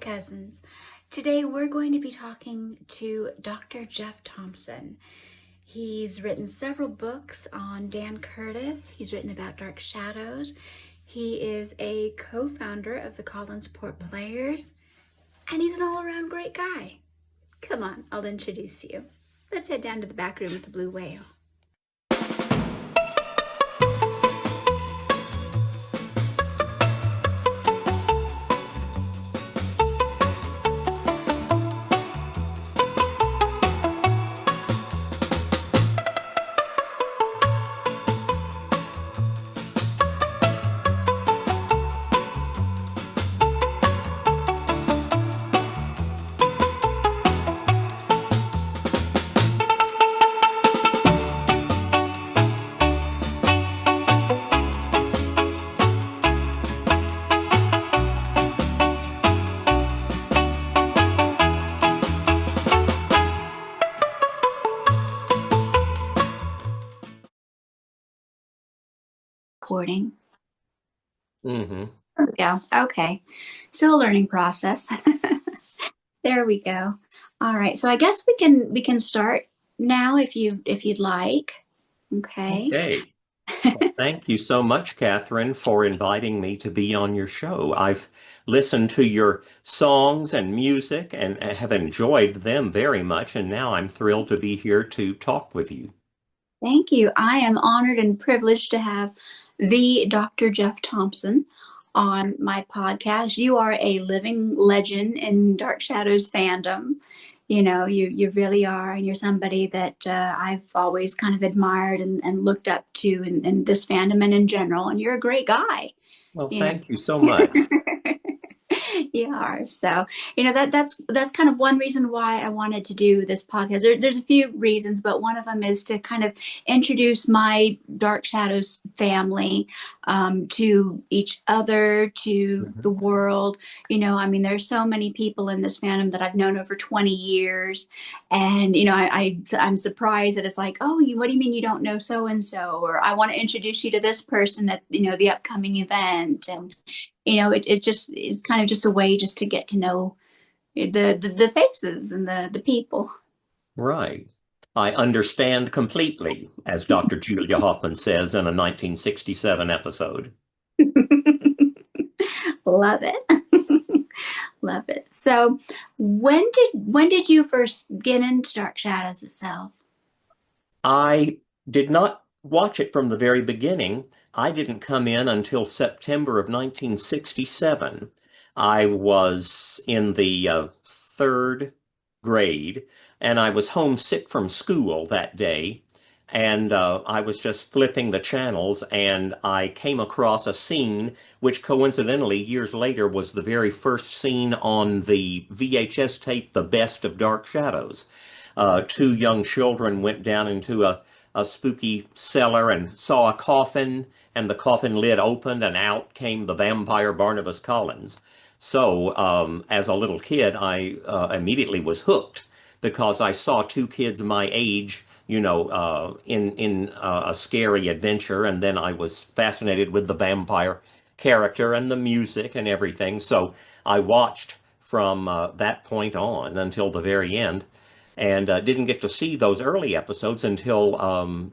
cousins. Today we're going to be talking to Dr. Jeff Thompson. He's written several books on Dan Curtis. He's written about Dark Shadows. He is a co-founder of the Collinsport Players, and he's an all-around great guy. Come on, I'll introduce you. Let's head down to the back room with the blue whale. Recording. Mm-hmm. There we go. Okay. Still a learning process. There we go. All right. So I guess we can start now if you'd like. Okay. Okay. Well, thank you so much, Catherine, for inviting me to be on your show. I've listened to your songs and music and have enjoyed them very much, and now I'm thrilled to be here to talk with you. Thank you. I am honored and privileged to have the Dr. Jeff Thompson on my podcast. You are a living legend in Dark Shadows fandom. You know, you really are, and you're somebody that I've always kind of admired and looked up to in this fandom and in general, and you're a great guy. Well, You know? thank you so much. You are. So, that's kind of one reason why I wanted to do this podcast. There's a few reasons, but one of them is to kind of introduce my Dark Shadows family to each other, to the world. I mean, there's so many people in this fandom that I've known over 20 years. And, I'm surprised that it's like, oh, what do you mean you don't know so-and-so? Or I want to introduce you to this person at, the upcoming event. And, it just is kind of just a way just to get to know the faces and the people. Right. I understand completely, as Dr. Julia Hoffman says in a 1967 episode. Love it. Love it. So when did you first get into Dark Shadows itself? I did not watch it from the very beginning. I didn't come in until September of 1967. I was in the third grade, and I was homesick from school that day. And I was just flipping the channels, and I came across a scene which coincidentally years later was the very first scene on the VHS tape, The Best of Dark Shadows. Two young children went down into a spooky cellar and saw a coffin, and the coffin lid opened, and out came the vampire Barnabas Collins. So, as a little kid, I immediately was hooked because I saw two kids my age, in a scary adventure, and then I was fascinated with the vampire character and the music and everything. So I watched from that point on until the very end, and didn't get to see those early episodes until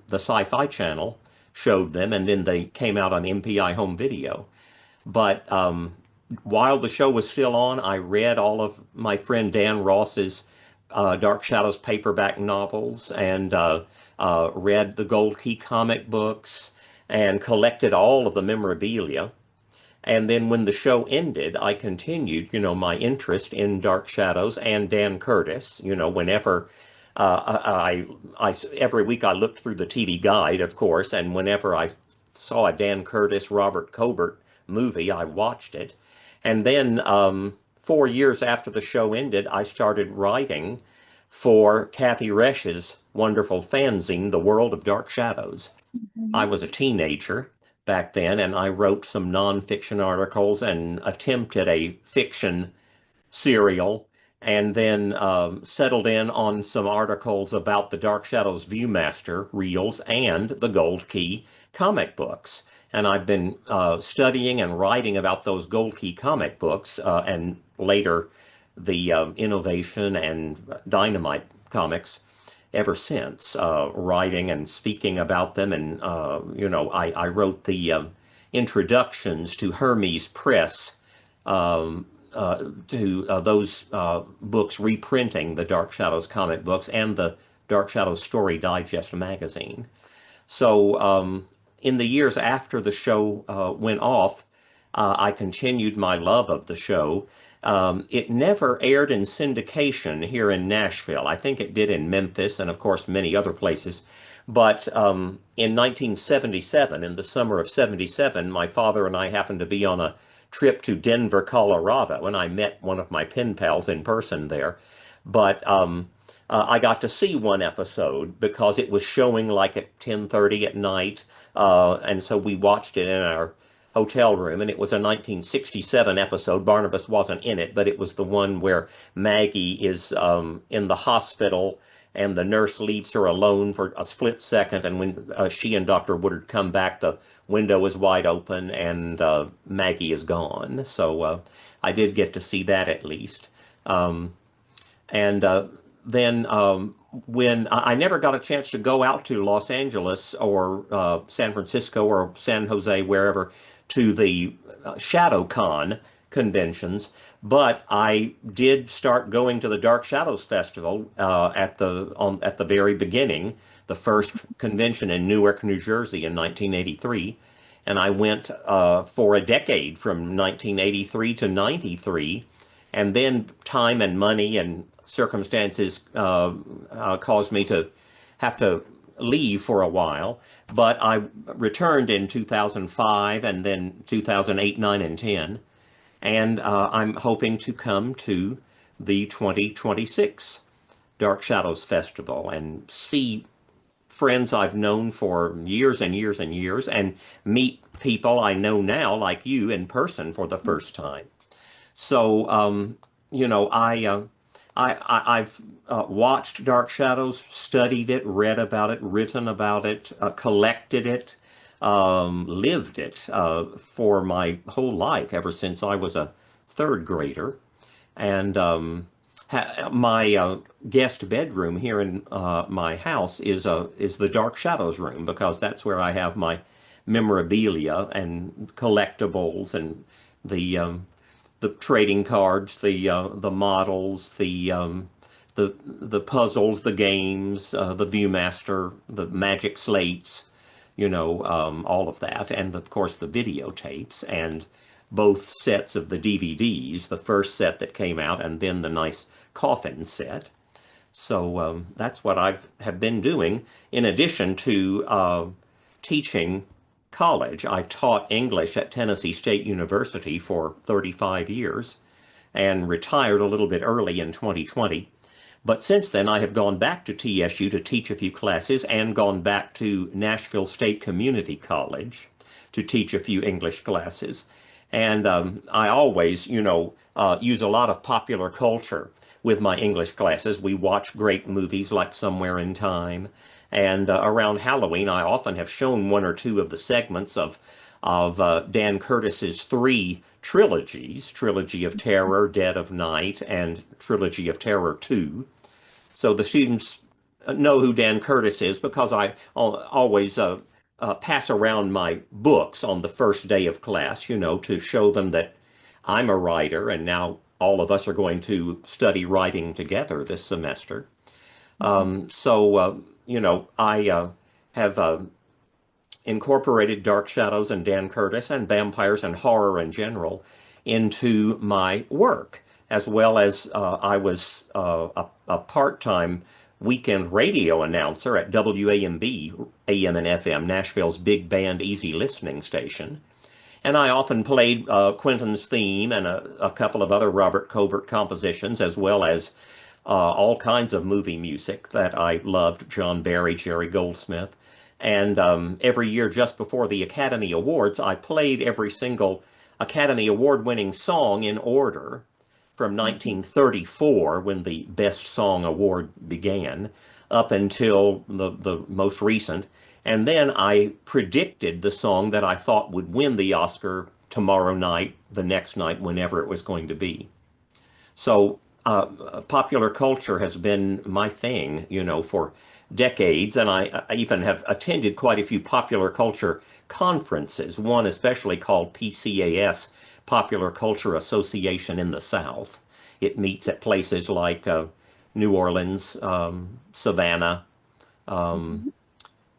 the Sci-Fi Channel showed them, and then they came out on MPI Home Video. But while the show was still on, I read all of my friend Dan Ross's Dark Shadows paperback novels, and read the Gold Key comic books, and collected all of the memorabilia. And then when the show ended, I continued, my interest in Dark Shadows and Dan Curtis. Whenever every week I looked through the TV guide, of course, and whenever I saw a Dan Curtis, Robert Cobert movie, I watched it. And then 4 years after the show ended, I started writing for Kathy Resch's wonderful fanzine, The World of Dark Shadows. Mm-hmm. I was a teenager back then, and I wrote some nonfiction articles and attempted a fiction serial, and then settled in on some articles about the Dark Shadows Viewmaster reels and the Gold Key comic books. And I've been studying and writing about those Gold Key comic books and later the Innovation and Dynamite comics ever since, writing and speaking about them. And, I wrote the introductions to Hermes Press, to those books reprinting the Dark Shadows comic books and the Dark Shadows Story Digest magazine. So in the years after the show went off, I continued my love of the show. It never aired in syndication here in Nashville. I think it did in Memphis and, of course, many other places. But in 1977, in the summer of 77, my father and I happened to be on a trip to Denver, Colorado, and I met one of my pen pals in person there. But I got to see one episode because it was showing like at 10:30 at night, and so we watched it in our hotel room, and it was a 1967 episode. Barnabas wasn't in it, but it was the one where Maggie is in the hospital and the nurse leaves her alone for a split second, and when she and Dr. Woodard come back, the window is wide open and Maggie is gone. So I did get to see that at least. And then when I never got a chance to go out to Los Angeles or San Francisco or San Jose, wherever, to the ShadowCon conventions, but I did start going to the Dark Shadows Festival at the very beginning, the first convention in Newark, New Jersey in 1983, and I went for a decade from 1983 to 93, and then time and money and circumstances caused me to have to leave for a while, but I returned in 2005 and then 2008, 9, and 10. And I'm hoping to come to the 2026 Dark Shadows Festival and see friends I've known for years and years and years, and meet people I know now, like you, in person for the first time. So, I've watched Dark Shadows, studied it, read about it, written about it, collected it, lived it for my whole life, ever since I was a third grader. And my guest bedroom here in my house is the Dark Shadows room, because that's where I have my memorabilia and collectibles and the trading cards, the models, the puzzles, the games, the Viewmaster, the magic slates, all of that, and of course the videotapes, and both sets of the DVDs, the first set that came out, and then the nice coffin set. So that's what have been doing, in addition to teaching college. I taught English at Tennessee State University for 35 years and retired a little bit early in 2020. But since then, I have gone back to TSU to teach a few classes and gone back to Nashville State Community College to teach a few English classes. And I always, use a lot of popular culture with my English classes. We watch great movies like Somewhere in Time. And around Halloween, I often have shown one or two of the segments of Dan Curtis's three trilogies, Trilogy of Terror, Dead of Night, and Trilogy of Terror 2. So the students know who Dan Curtis is, because I always pass around my books on the first day of class, to show them that I'm a writer, and now all of us are going to study writing together this semester. I have incorporated Dark Shadows and Dan Curtis and vampires and horror in general into my work, as well as I was a part-time weekend radio announcer at WAMB, AM and FM, Nashville's big band easy listening station. And I often played Quentin's theme and a couple of other Robert Covert compositions, as well as all kinds of movie music that I loved, John Barry, Jerry Goldsmith. And every year just before the Academy Awards, I played every single Academy Award-winning song in order from 1934, when the Best Song Award began, up until the most recent. And then I predicted the song that I thought would win the Oscar tomorrow night, the next night, whenever it was going to be. So popular culture has been my thing, for decades, and I even have attended quite a few popular culture conferences, one especially called PCAS, Popular Culture Association in the South. It meets at places like New Orleans, Savannah. Um,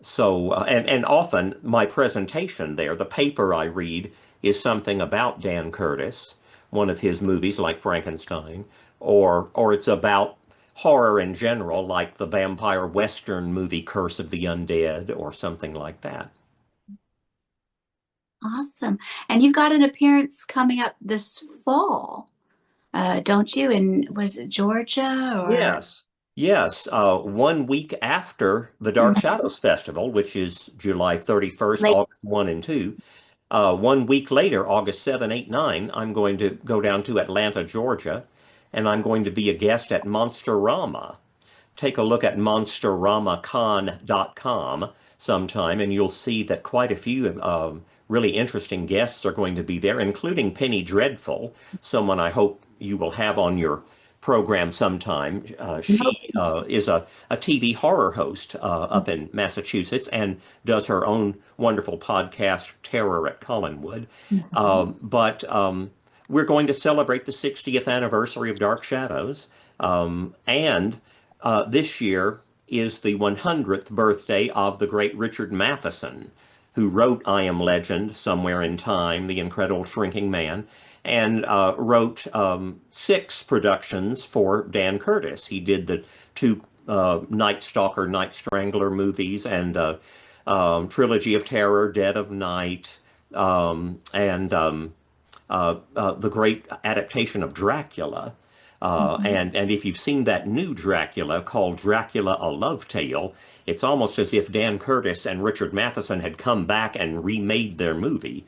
Mhm. and often my presentation there, the paper I read, is something about Dan Curtis, one of his movies like Frankenstein, or it's about horror in general, like the vampire western movie Curse of the Undead, or something like that. Awesome. And you've got an appearance coming up this fall, don't you? In, was it Georgia or Yes, yes. 1 week after the Dark Mhm. Shadows Festival, which is July 31st, Late? August 1 and 2. 1 week later, August 7, 8, 9, I'm going to go down to Atlanta, Georgia, and I'm going to be a guest at Monsterama. Take a look at monsterramacon.com sometime, and you'll see that quite a few really interesting guests are going to be there, including Penny Dreadful, someone I hope you will have on your program sometime. Nope. She is a TV horror host up in Massachusetts and does her own wonderful podcast, Terror at Collinwood. Mhm. But we're going to celebrate the 60th anniversary of Dark Shadows. And this year is the 100th birthday of the great Richard Matheson, who wrote I Am Legend, Somewhere in Time, The Incredible Shrinking Man, and wrote 6 productions for Dan Curtis. He did the 2 Night Stalker, Night Strangler movies and Trilogy of Terror, Dead of Night, and the great adaptation of Dracula. Mhm. And if you've seen that new Dracula called Dracula: A Love Tale, it's almost as if Dan Curtis and Richard Matheson had come back and remade their movie.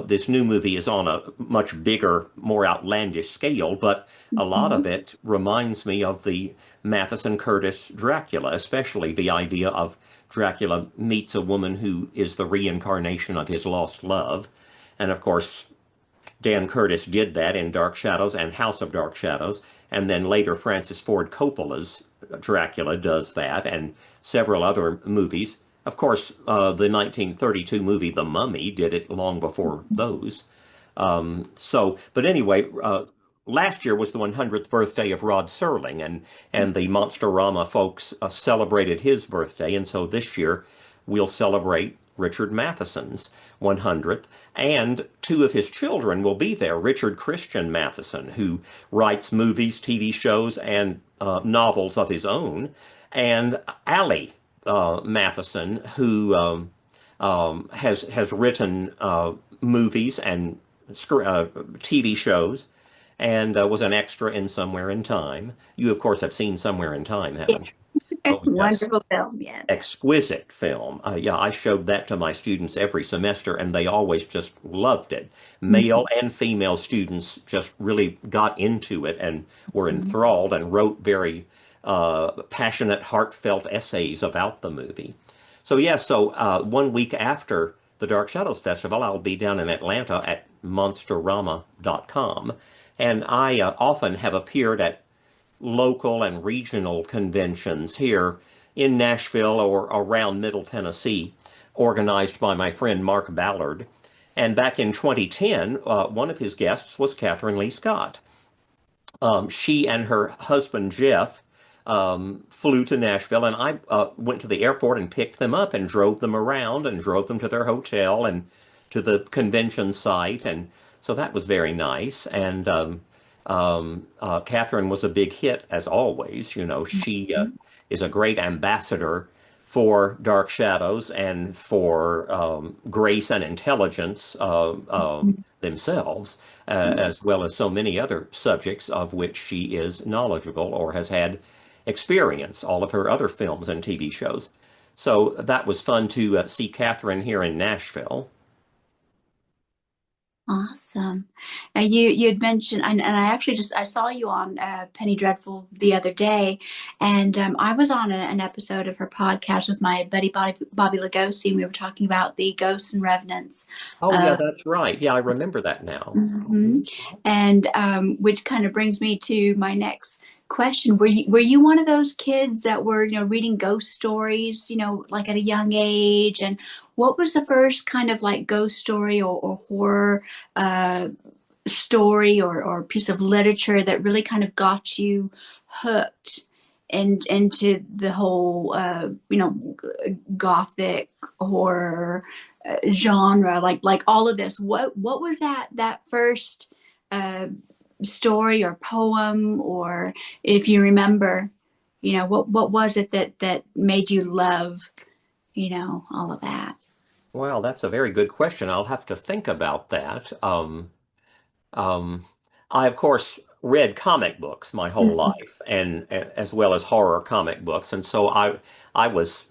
This new movie is on a much bigger, more outlandish scale, but a lot of Mhm. it reminds me of the Matheson Curtis Dracula, especially the idea of Dracula meets a woman who is the reincarnation of his lost love. And of course, Dan Curtis did that in Dark Shadows and House of Dark Shadows, and then later Francis Ford Coppola's Dracula does that, and several other movies. Of course, the 1932 movie The Mummy did it long before those. But anyway, last year was the 100th birthday of Rod Serling, and the Monsterama folks celebrated his birthday, and so this year we'll celebrate Richard Matheson's 100th, and 2 of his children will be there. Richard Christian Matheson, who writes movies, TV shows, and novels of his own, and Allie Matheson, who has written movies and TV shows, and was an extra in Somewhere in Time. You, of course, have seen Somewhere in Time, Yeah. haven't you? Oh, yes. Wonderful film, yes. Exquisite film. Yeah, I showed that to my students every semester, and they always just loved it. Male Mhm. and female students just really got into it and were Mhm. enthralled and wrote very passionate, heartfelt essays about the movie. So, yeah, 1 week after the Dark Shadows Festival, I'll be down in Atlanta at monsterama.com. And I often have appeared at local and regional conventions here in Nashville or around Middle Tennessee, organized by my friend Mark Ballard. And back in 2010, one of his guests was Catherine Lee Scott. She and her husband Jeff flew to Nashville, and I went to the airport and picked them up and drove them around and drove them to their hotel and to the convention site, and so that was very nice. And Catherine was a big hit as always. She Mhm. is a great ambassador for Dark Shadows and for grace and intelligence themselves, as well as so many other subjects of which she is knowledgeable or has had experience, all of her other films and TV shows. So that was fun to see Catherine here in Nashville. Awesome. You had mentioned, and I actually just I saw you on Penny Dreadful the other day, and I was on an episode of her podcast with my buddy Bobby Lugosi, and we were talking about the ghosts and revenants. Oh, yeah, Uh, that's right. Yeah, I remember that now. mhm. And which kind of brings me to my next question. Were you one of those kids that were, reading ghost stories, like at a young age? And what was the first kind of like ghost story or horror uh, story or piece of literature that really kind of got you hooked into the whole gothic horror genre, like all of this? What was that first uh story or poem, or if you remember, what was it that made you love, all of that? Well, that's a very good question. I'll have to think about that. Um, I, of course, read comic books my whole Mhm. life, and as well as horror comic books, and so I was,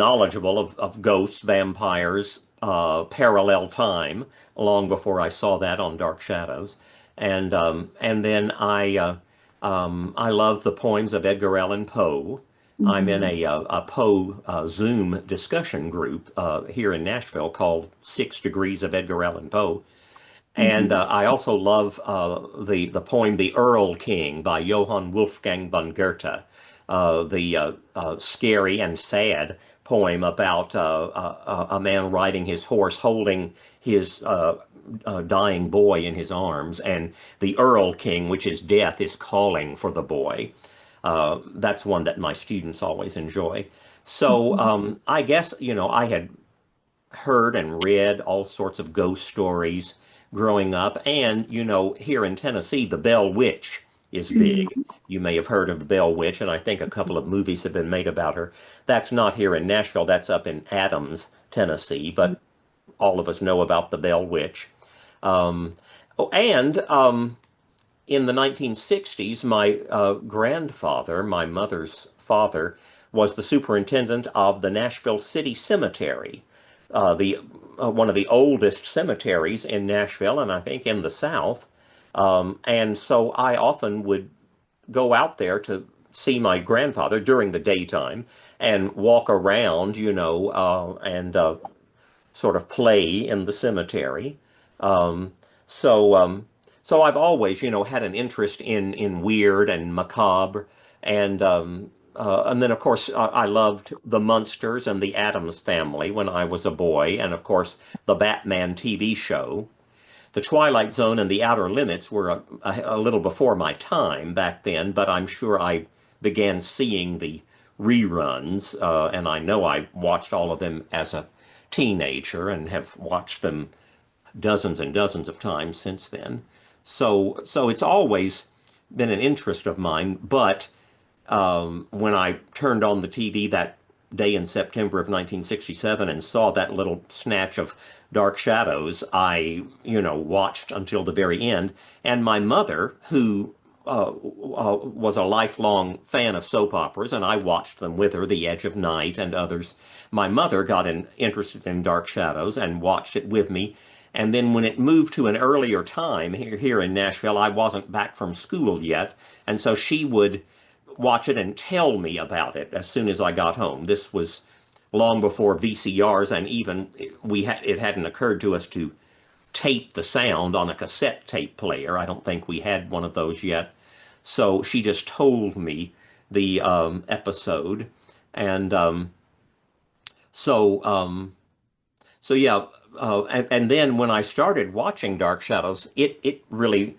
knowledgeable of ghosts, vampires, parallel time, long before I saw that on Dark Shadows, and then I love the poems of Edgar Allan Poe. I'm in Mhm. a Poe Zoom discussion group here in Nashville called 6 Degrees of Edgar Allan Poe. And Mhm. I also love the poem "The Earl King" by Johann Wolfgang von Goethe, the scary and sad poem about a man riding his horse, holding his dying boy in his arms, and the Earl King, which is death, is calling for the boy. That's one that my students always enjoy. So Mhm. I guess, I had heard and read all sorts of ghost stories growing up. And, here in Tennessee, the Bell Witch is big. Mhm. You may have heard of the Bell Witch, and I think a couple of movies have been made about her. That's not here in Nashville, that's up in Adams, Tennessee, but all of us know about the Bell Witch. Um, and in the 1960s, my grandfather, my mother's father, was the superintendent of the Nashville City Cemetery, the one of the oldest cemeteries in Nashville, and I think in the South. And so I often would go out there to see my grandfather during the daytime and walk around, and sort of play in the cemetery. Um, so, um, so I've always, had an interest in weird and macabre, and then of course I loved the Munsters and the Addams Family when I was a boy, and of course the Batman TV show. The Twilight Zone and The Outer Limits were a little before my time back then, but I'm sure I began seeing the reruns, and I know I watched all of them as a teenager and have watched them dozens and dozens of times since then. So it's always been an interest of mine, but when I turned on the TV that day in September of 1967 and saw that little snatch of Dark Shadows, I, watched until the very end. And my mother, who was a lifelong fan of soap operas, and I watched them with her, The Edge of Night and others. My mother got interested in Dark Shadows and watched it with me. And then when it moved to an earlier time here in Nashville, I wasn't back from school yet. And so she would watch it and tell me about it as soon as I got home. This was long before VCRs, and even it hadn't occurred to us to tape the sound on a cassette tape player. I don't think we had one of those yet. So she just told me the episode, and so so yeah, and then when I started watching Dark Shadows, it really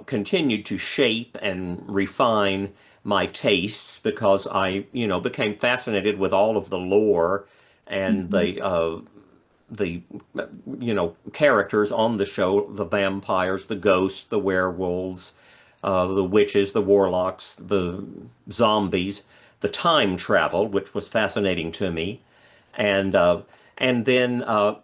continued to shape and refine my tastes because I, became fascinated with all of the lore and Mhm. the characters on the show, the vampires, the ghosts, the werewolves, the witches, the warlocks, the zombies, the time travel, which was fascinating to me, and uh, and then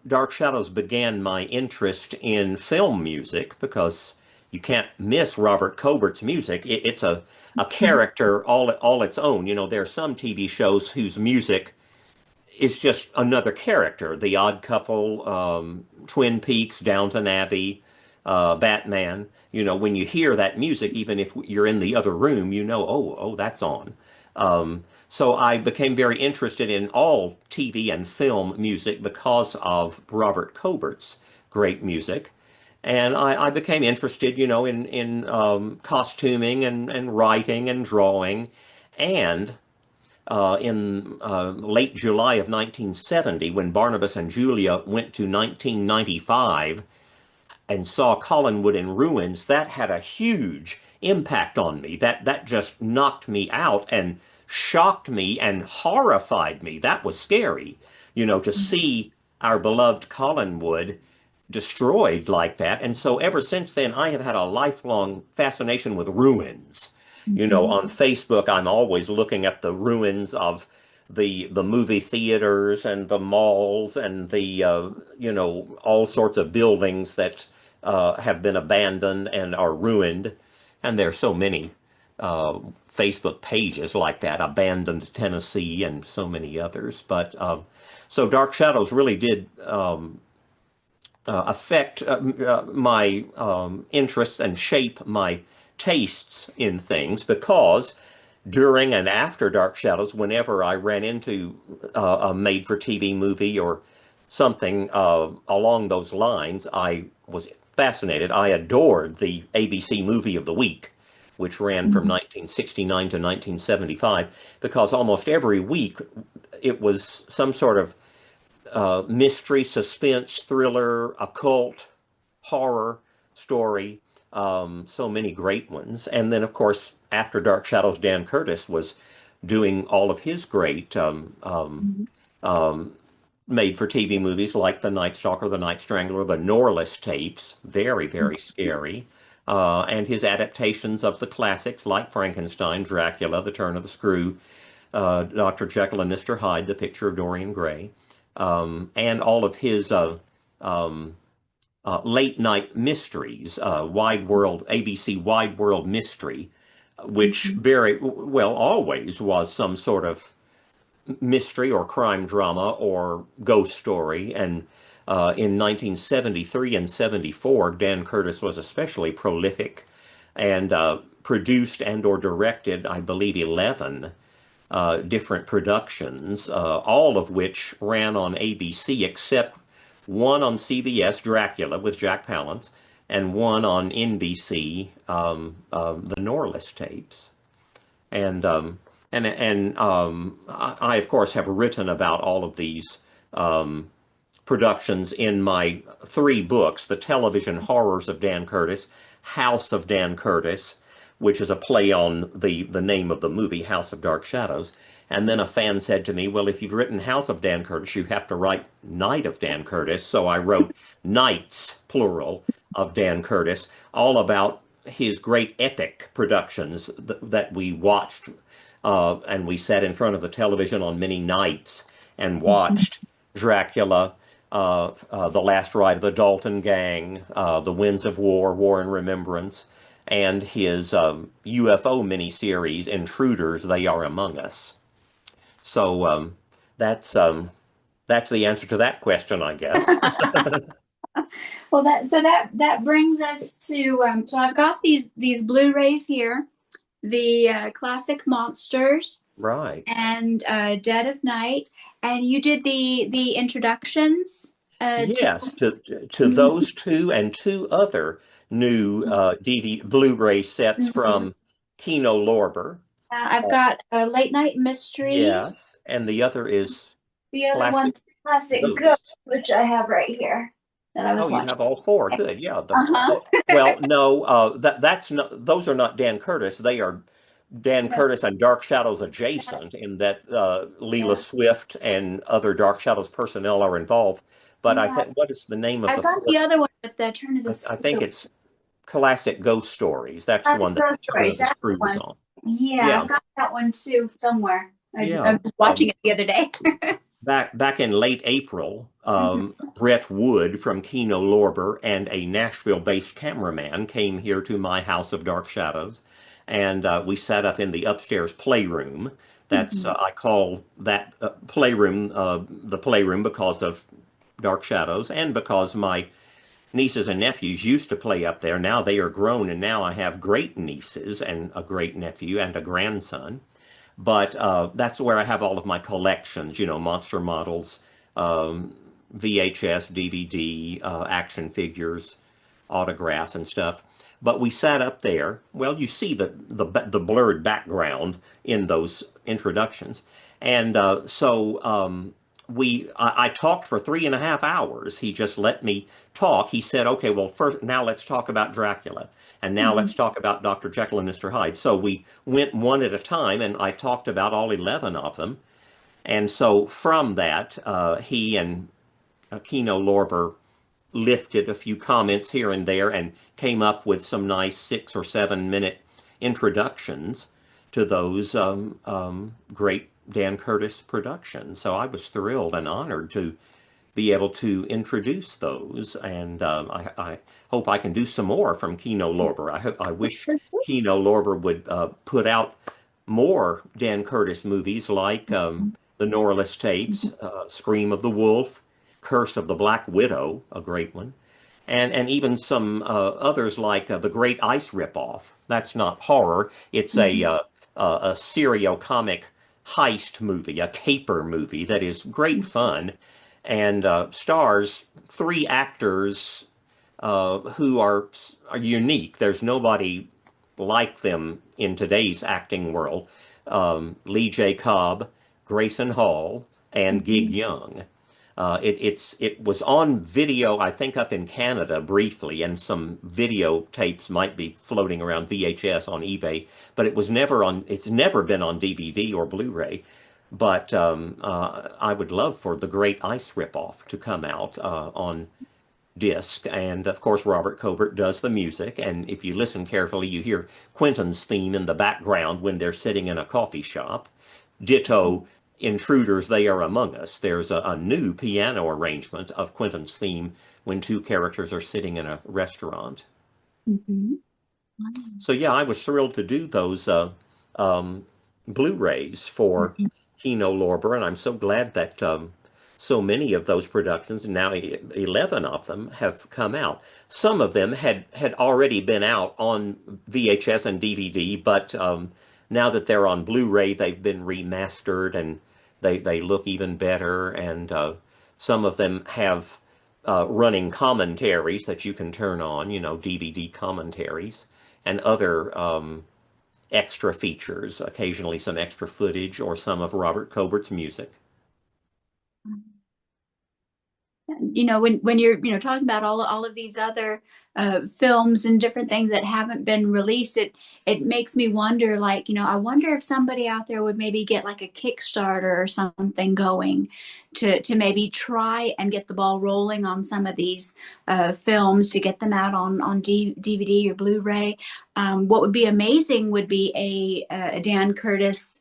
Dark Shadows began my interest in film music because you can't miss Robert Cobert's music. It's a character all its own. There are some TV shows whose music is just another character. The Odd Couple, Twin Peaks, Downton Abbey, Batman. You know, when you hear that music, even if you're in the other room, you know, oh, that's on. So I became very interested in all TV and film music because of Robert Cobert's great music. And I became interested, you know, in costuming and writing and drawing. And in late July of 1970, when Barnabas and Julia went to 1995 and saw Collinwood in ruins, that had a huge impact on me. That just knocked me out and shocked me and horrified me. That was scary, you know, to see our beloved Collinwood destroyed like that. And so ever since then, I have had a lifelong fascination with ruins. You know, Mhm. on Facebook, I'm always looking at the ruins of the movie theaters and the malls and the you know, all sorts of buildings that have been abandoned and are ruined. And there are so many Facebook pages like that, Abandoned Tennessee and so many others. But so Dark Shadows really did affect my interests and shape my tastes in things, because during and after Dark Shadows, whenever I ran into a made-for-TV movie or something along those lines, I was fascinated. I adored the ABC Movie of the Week, which ran from Mhm. 1969 to 1975, because almost every week it was some sort of mystery, suspense, thriller, occult, horror story. So many great ones. And then, of course, after Dark Shadows, Dan Curtis was doing all of his great Mhm. um, made-for-TV movies like The Night Stalker, The Night Strangler, The Norliss tapes, very, very scary. And his adaptations of the classics like Frankenstein, Dracula, The Turn of the Screw, Dr. Jekyll and Mr. Hyde, The Picture of Dorian Gray, and all of his um, late night mysteries, Wide World, ABC Wide World Mystery, which Mhm. very well always was some sort of mystery or crime drama or ghost story. And in 1973 and 74, Dan Curtis was especially prolific and produced and or directed, I believe, 11 different productions, all of which ran on ABC, except one on CBS, Dracula, with Jack Palance, and one on NBC, the Norliss tapes. And I, of course, have written about all of these productions in my three books: The Television Horrors of Dan Curtis, House of Dan Curtis, which is a play on the name of the movie, House of Dark Shadows. And then a fan said to me, well, if you've written House of Dan Curtis, you have to write Night of Dan Curtis. So I wrote Nights, plural, of Dan Curtis, all about his great epic productions that we watched, and we sat in front of the television on many nights and Mhm. watched Dracula, The Last Ride of the Dalton Gang, The Winds of War, War and Remembrance, and his UFO miniseries, Intruders, They Are Among Us. So that's that's the answer to that question, I guess. Well, that brings us to so I've got these Blu-rays here, the classic monsters Right. and Dead of Night, and you did the introductions to. Yes, to Mhm. those two and two other new DVD Blu-ray sets Mhm. from Kino Lorber. I've Uh, got Late Night Mysteries. yes, and the other is The other one, Classic Classic Ghost, Ghost. which I have right here that I Oh, was you watching. have all four. Good. Yeah. Uh-huh. Well, no, that's not. Those are not Dan Curtis. They are Dan Yeah, Curtis and Dark Shadows adjacent, in that Leela yeah, Swift and other Dark Shadows personnel are involved. But I yeah. think, what is the name of I've the got the fourth? other one with the Turn of the I think Screw. it's Classic Ghost Stories. That's the Classic one that Ghost Turn Stories. of the That's the Screws one. on. Yeah, Yeah, I've got that one too somewhere. I yeah. was just watching it the other day. Back in late April, Mhm. Brett Wood from Kino Lorber and a Nashville-based cameraman came here to my House of Dark Shadows, and we sat up in the upstairs playroom That's Mhm. I call that playroom the playroom because of Dark Shadows and because my nieces and nephews used to play up there. Now they are grown, and now I have great nieces and a great nephew and a grandson. But that's where I have all of my collections, monster models, um, VHS, DVD, action figures, autographs and stuff. But we sat up there. Well, you see the blurred background in those introductions, and I talked for 3.5 hours. He just let me talk. He said, "Okay, well, first now let's talk about Dracula, and now Mhm. let's talk about Dr. Jekyll and Mr. Hyde." So we went one at a time, and I talked about all 11 of them. And so from that, he and Kino Lorber lifted a few comments here and there and came up with some nice 6 or 7 minute introductions to those great Dan Curtis productions. So I was thrilled and honored to be able to introduce those, and I hope I can do some more from Kino Lorber. I wish Kino Lorber would put out more Dan Curtis movies like the Norliss Tapes, Scream of the Wolf, Curse of the Black Widow, a great one, and even some others like The Great Ice Ripoff. That's not horror. It's Mhm. a serio-comic heist movie, a caper movie that is great fun and stars three actors who are unique. There's nobody like them in today's acting world. Lee J. Cobb, Grayson Hall, and Gig Mhm. Young. It was on video, I think, up in Canada briefly, and some videotapes might be floating around VHS on eBay, but it was never on. It's never been on DVD or Blu-ray. But I would love for the Great Ice Ripoff to come out on disc, and of course Robert Cobert does the music. And if you listen carefully, you hear Quentin's theme in the background when they're sitting in a coffee shop. Ditto Intruders, They Are Among Us. There's a new piano arrangement of Quentin's theme when two characters are sitting in a restaurant. Mhm. So yeah, I was thrilled to do those um, Blu-rays for Mhm. Kino Lorber, and I'm so glad that so many of those productions, now 11 of them, have come out. Some of them had already been out on VHS and DVD, but now that they're on Blu-ray, they've been remastered and they look even better. And some of them have running commentaries that you can turn on, DVD commentaries and other extra features, occasionally some extra footage or some of Robert Cobert's music. When you're talking about all of these other films and different things that haven't been released, it makes me wonder, like, I wonder if somebody out there would maybe get like a Kickstarter or something going to maybe try and get the ball rolling on some of these films, to get them out on DVD or Blu-ray. What would be amazing would be a Dan Curtis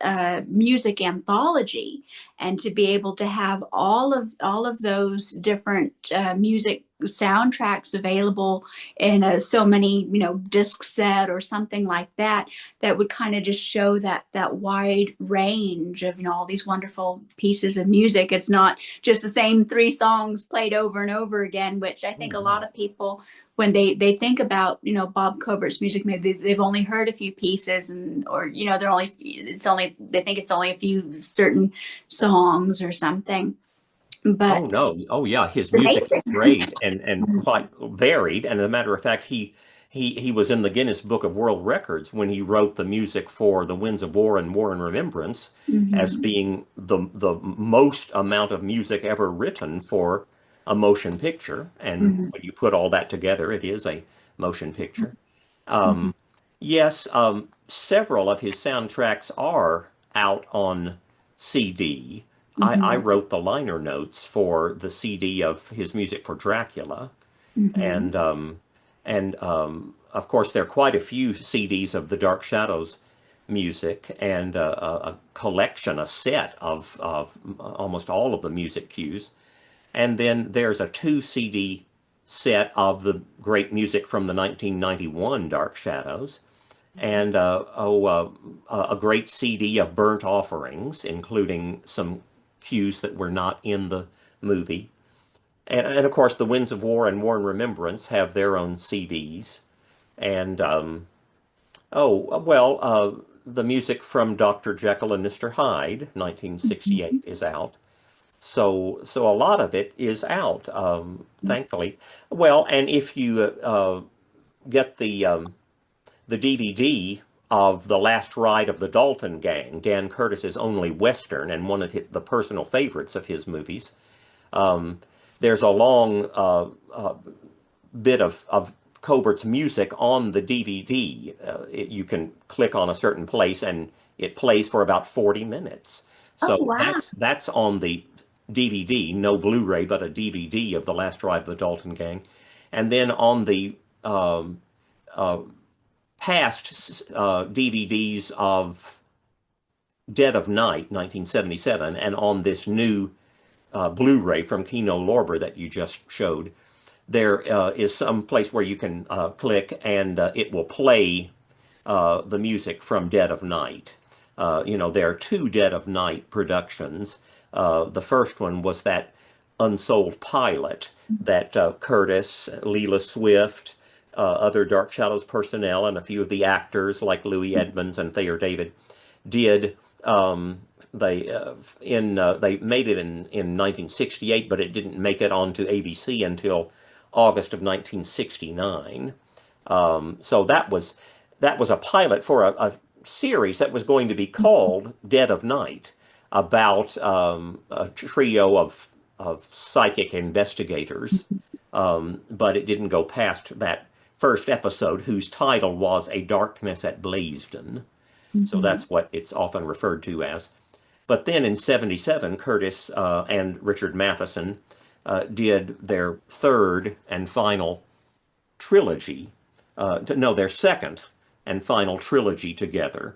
music anthology, and to be able to have all of those different music soundtracks available in so many disc set or something like that, that would kind of just show that wide range of all these wonderful pieces of music. It's not just the same three songs played over and over again, which I Oh think a lot no. of people, when they think about Bob Cobert's music, maybe they've only heard a few pieces, and or they think it's only a few certain songs or something. Oh But no. Oh yeah, his it's music is amazing. great and quite varied. And as a matter of fact, he was in the Guinness Book of World Records when he wrote the music for The Winds of War and War and Remembrance as Mhm. being the most amount of music ever written for a motion picture. And Mhm. when you put all that together, it is a motion picture. Mhm. Um, yes, several of his soundtracks are out on CD. I Mhm. wrote the liner notes for the CD of his music for Dracula, Mhm. and of course there are quite a few CDs of the Dark Shadows music and a collection, a set of almost all of the music cues. And then there's a two CD set of the great music from the 1991 Dark Shadows. and a great CD of burnt offerings, including some cues that were not in the movie. And of course, the Winds of War and War and Remembrance have their own CDs. And the music from Dr. Jekyll and Mr. Hyde, 1968, is out. So a lot of it is out, thankfully. Well, and if you get the DVD of The Last Ride of the Dalton Gang, Dan Curtis's only Western and one of the personal favorites of his movies, there's a long bit of Cobert's music on the DVD. You can click on a certain place and it plays for about 40 minutes. Oh, So wow. that's on the DVD, no Blu-ray, but a DVD of The Last Ride of the Dalton Gang. And then on the past DVDs of Dead of Night, 1977, and on this new Blu-ray from Kino Lorber that you just showed, there is some place where you can click and it will play the music from Dead of Night. There are two Dead of Night productions. The first one was that unsold pilot that Curtis, Leela Swift, other Dark Shadows personnel, and a few of the actors like Louis Edmonds and Thayer David did. They made it in 1968, but it didn't make it onto ABC until August of 1969. So that was a pilot for a series that was going to be called Dead of Night, about a trio of psychic investigators. But it didn't go past that first episode, whose title was A Darkness at Blaisdon. So that's what it's often referred to as. But then in 77, Curtis and Richard Matheson did their third and final trilogy, their second and final trilogy together.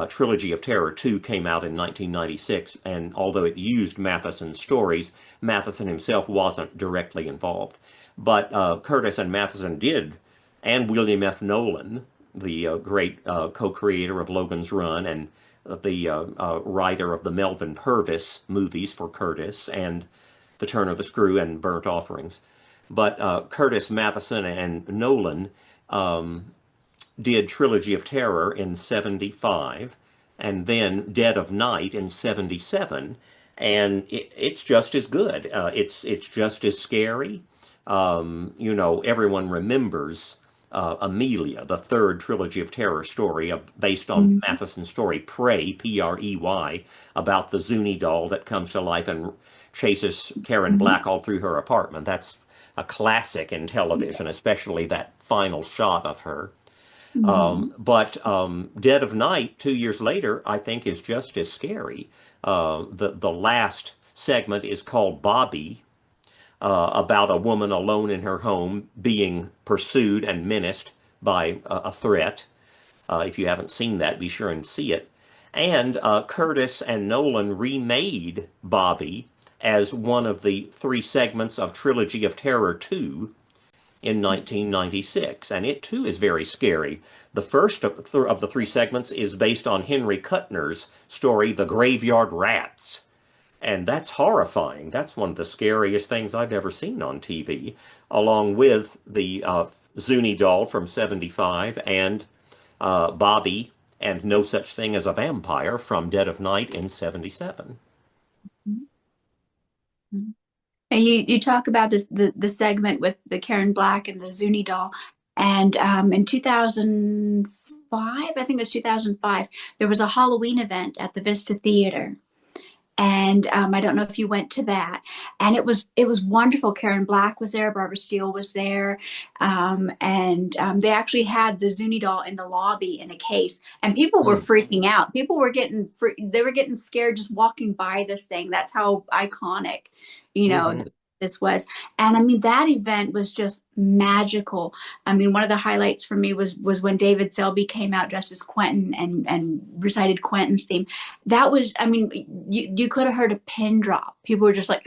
Trilogy of Terror 2 came out in 1996, and although it used Matheson's stories, Matheson himself wasn't directly involved. But Curtis and Matheson did, and William F. Nolan, the great co-creator of Logan's Run and the writer of the Melvin Purvis movies for Curtis and The Turn of the Screw and Burnt Offerings. But Curtis, Matheson, and Nolan did Trilogy of Terror in 75, and then Dead of Night in 77, and it's just as good. It's just as scary. Everyone remembers Amelia, the third Trilogy of Terror story based on Matheson's story Prey, Prey, about the Zuni doll that comes to life and chases Karen Black all through her apartment. That's a classic in television, especially that final shot of her. But Dead of Night, 2 years later, I think is just as scary. The last segment is called Bobby, about a woman alone in her home being pursued and menaced by a threat. If you haven't seen that, be sure and see it. And Curtis and Nolan remade Bobby as one of the three segments of Trilogy of Terror 2 in 1996, and it too is very scary. The first of the three segments is based on Henry Kuttner's story, The Graveyard Rats, and that's horrifying. That's one of the scariest things I've ever seen on TV, along with the Zuni doll from 75 and Bobby and No Such Thing as a Vampire from Dead of Night in 77. And you talk about the segment with the Karen Black and the Zuni doll, and in 2005, I think it was 2005, there was a Halloween event at the Vista Theater, and I don't know if you went to that, and it was wonderful. Karen Black was there, Barbara Steele was there, and they actually had the Zuni doll in the lobby in a case, and people were freaking out. People were they were getting scared just walking by this thing. That's how iconic, this was. And I mean, that event was just magical. I mean, one of the highlights for me was when David Selby came out dressed as Quentin and recited Quentin's theme. That was, I mean, you could have heard a pin drop. People were just like,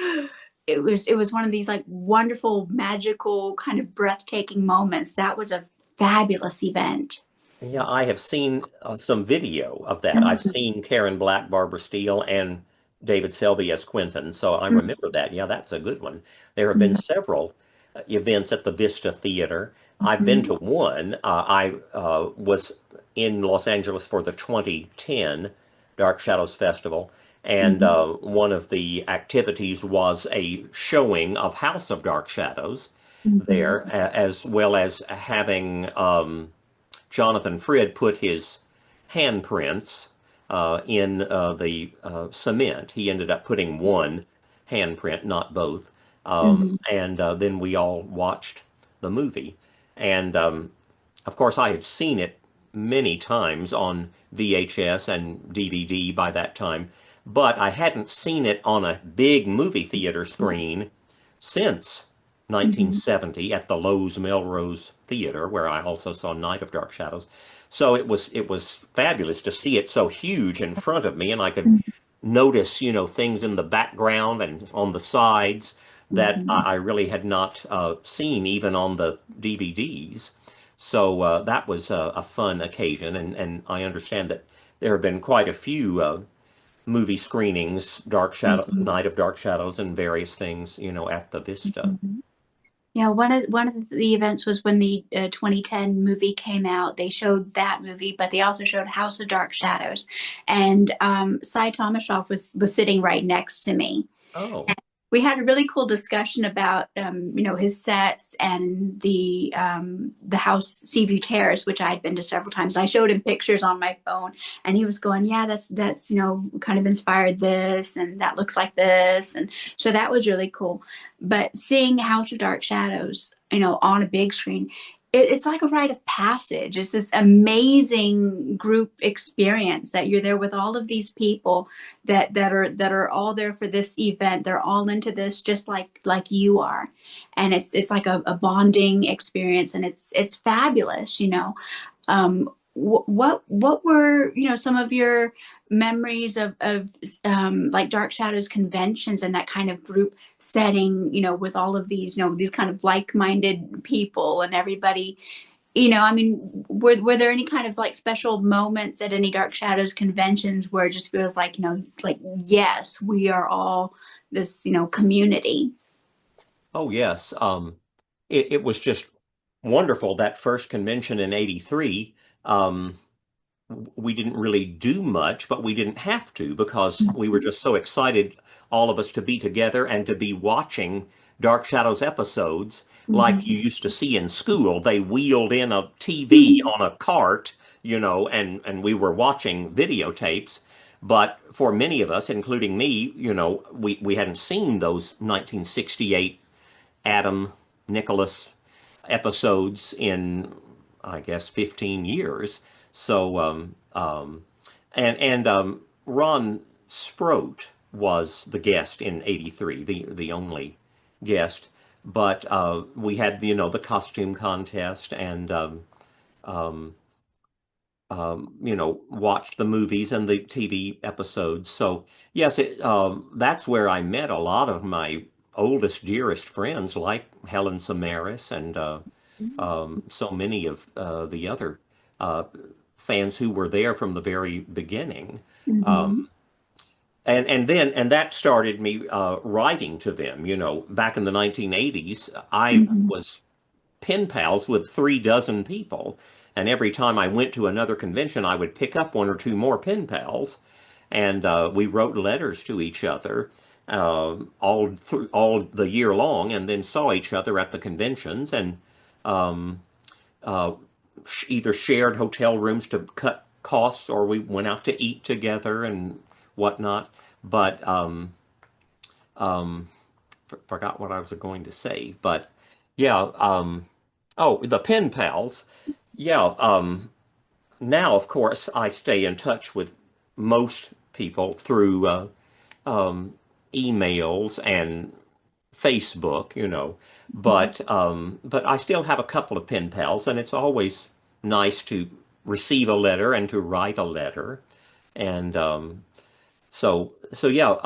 it was one of these like wonderful, magical, kind of breathtaking moments. That was a fabulous event. Yeah, I have seen some video of that. I've seen Karen Black, Barbara Steele, and David Selby as Quentin, so I remember that. Yeah, that's a good one. There have been several events at the Vista Theater. I've been to one. I was in Los Angeles for the 2010 Dark Shadows Festival, and one of the activities was a showing of House of Dark Shadows there, as well as having Jonathan Frid put his handprints in the cement. He ended up putting one handprint, not both. And then we all watched the movie. And of course, I had seen it many times on VHS and DVD by that time, but I hadn't seen it on a big movie theater screen since 1970 at the Lowe's Melrose Theater, where I also saw Night of Dark Shadows. So it was fabulous to see it so huge in front of me, and I could notice, things in the background and on the sides that I really had not seen even on the DVDs. So that was a fun occasion, and I understand that there have been quite a few movie screenings, Dark Shadow, Night of Dark Shadows, and various things, at the Vista. Yeah, one of the events was when the 2010 movie came out. They showed that movie, but they also showed House of Dark Shadows, and Cy Tomashoff was sitting right next to me. Oh, We had a really cool discussion about his sets and the house Seaview Terrace, which I had been to several times. I showed him pictures on my phone, and he was going, "Yeah, that's kind of inspired this, and that looks like this," and so that was really cool. But seeing House of Dark Shadows, on a big screen, it's like a rite of passage. It's this amazing group experience that you're there with all of these people that are all there for this event. They're all into this just like you are, and it's like a bonding experience, and it's fabulous. What were some of your memories of like Dark Shadows conventions and that kind of group setting, with all of these kind of like-minded people and everybody. I mean, were there any kind of like special moments at any Dark Shadows conventions where it just feels like, like, yes, we are all this, community? oh yes. It was just wonderful that first convention in '83. Um, we didn't really do much, but we didn't have to because we were just so excited, all of us, to be together and to be watching Dark Shadows episodes like you used to see in school. They wheeled in a TV on a cart, and we were watching videotapes. But for many of us, including me, we hadn't seen those 1968 Adam Nicholas episodes in, I guess, 15 years. So, and Ron Sproat was the guest in '83, the only guest. But we had, the costume contest and, watched the movies and the TV episodes. So, yes, that's where I met a lot of my oldest, dearest friends, like Helen Samaras and so many of the other uh, fans who were there from the very beginning. Mm-hmm. And that started me writing to them. Back in the 1980s, I Mm-hmm. was pen pals with 3 dozen people. And every time I went to another convention, I would pick up one or two more pen pals. And we wrote letters to each other all the year long, and then saw each other at the conventions, and um, uh, either shared hotel rooms to cut costs, or we went out to eat together and whatnot. But um, forgot what I was going to say. But yeah, oh, the pen pals. Yeah, now of course I stay in touch with most people through um, emails and Facebook, but I still have a couple of pen pals, and it's always nice to receive a letter and to write a letter. And so yeah,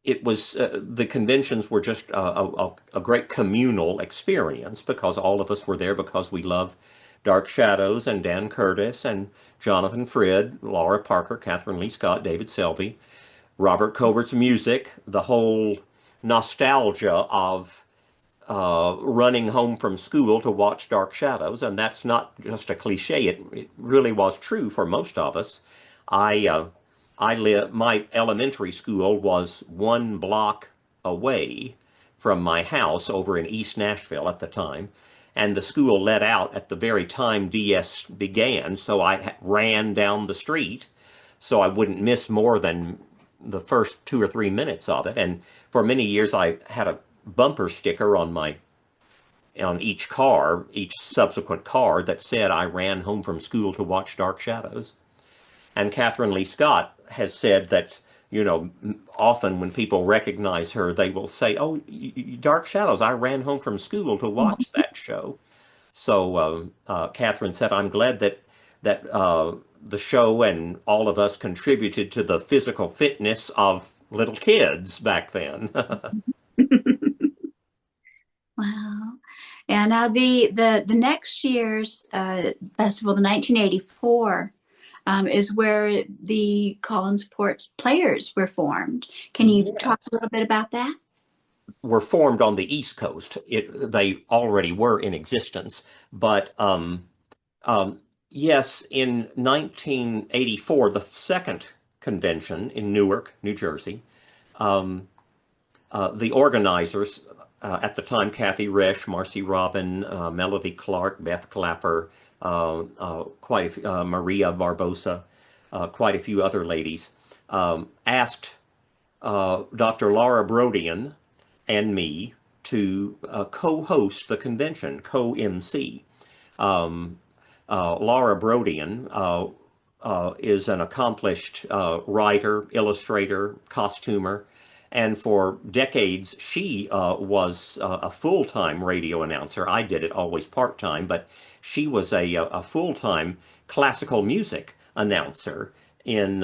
it was the conventions were just a great communal experience because all of us were there because we love Dark Shadows and Dan Curtis and Jonathan Frid, Laura Parker, Catherine Lee Scott, David Selby, Robert Cobert's music, the whole nostalgia of running home from school to watch Dark Shadows, and that's not just a cliche. It really was true for most of us. I my elementary school was 1 block away from my house over in East Nashville at the time, and the school let out at the very time DS began, so I ran down the street so I wouldn't miss more than the first 2 or 3 minutes of it. And for many years, I had a bumper sticker on each subsequent car that said I ran home from school to watch Dark Shadows. And Catherine Lee Scott has said that, often when people recognize her, they will say, "Oh, Dark Shadows, I ran home from school to watch that show." So Catherine said, "I'm glad that the show and all of us contributed to the physical fitness of little kids back then." Wow. And now the next year's festival, the 1984, is where the Collinsport players were formed. Can you talk Yes. a little bit about that? Were formed on the East Coast. They already were in existence, but um, yes, in 1984, the second convention in Newark, New Jersey, um, the organizers at the time, Kathy Resch, Marcy Robin, Melody Clark, Beth Clapper, Maria Barbosa, quite a few other ladies, asked Dr. Laura Brodian and me to co-host the convention, co-MC. Um, Laura Brodian is an accomplished writer, illustrator, costumer, and for decades she was a full-time radio announcer. I did it always part-time, but she was a full-time classical music announcer in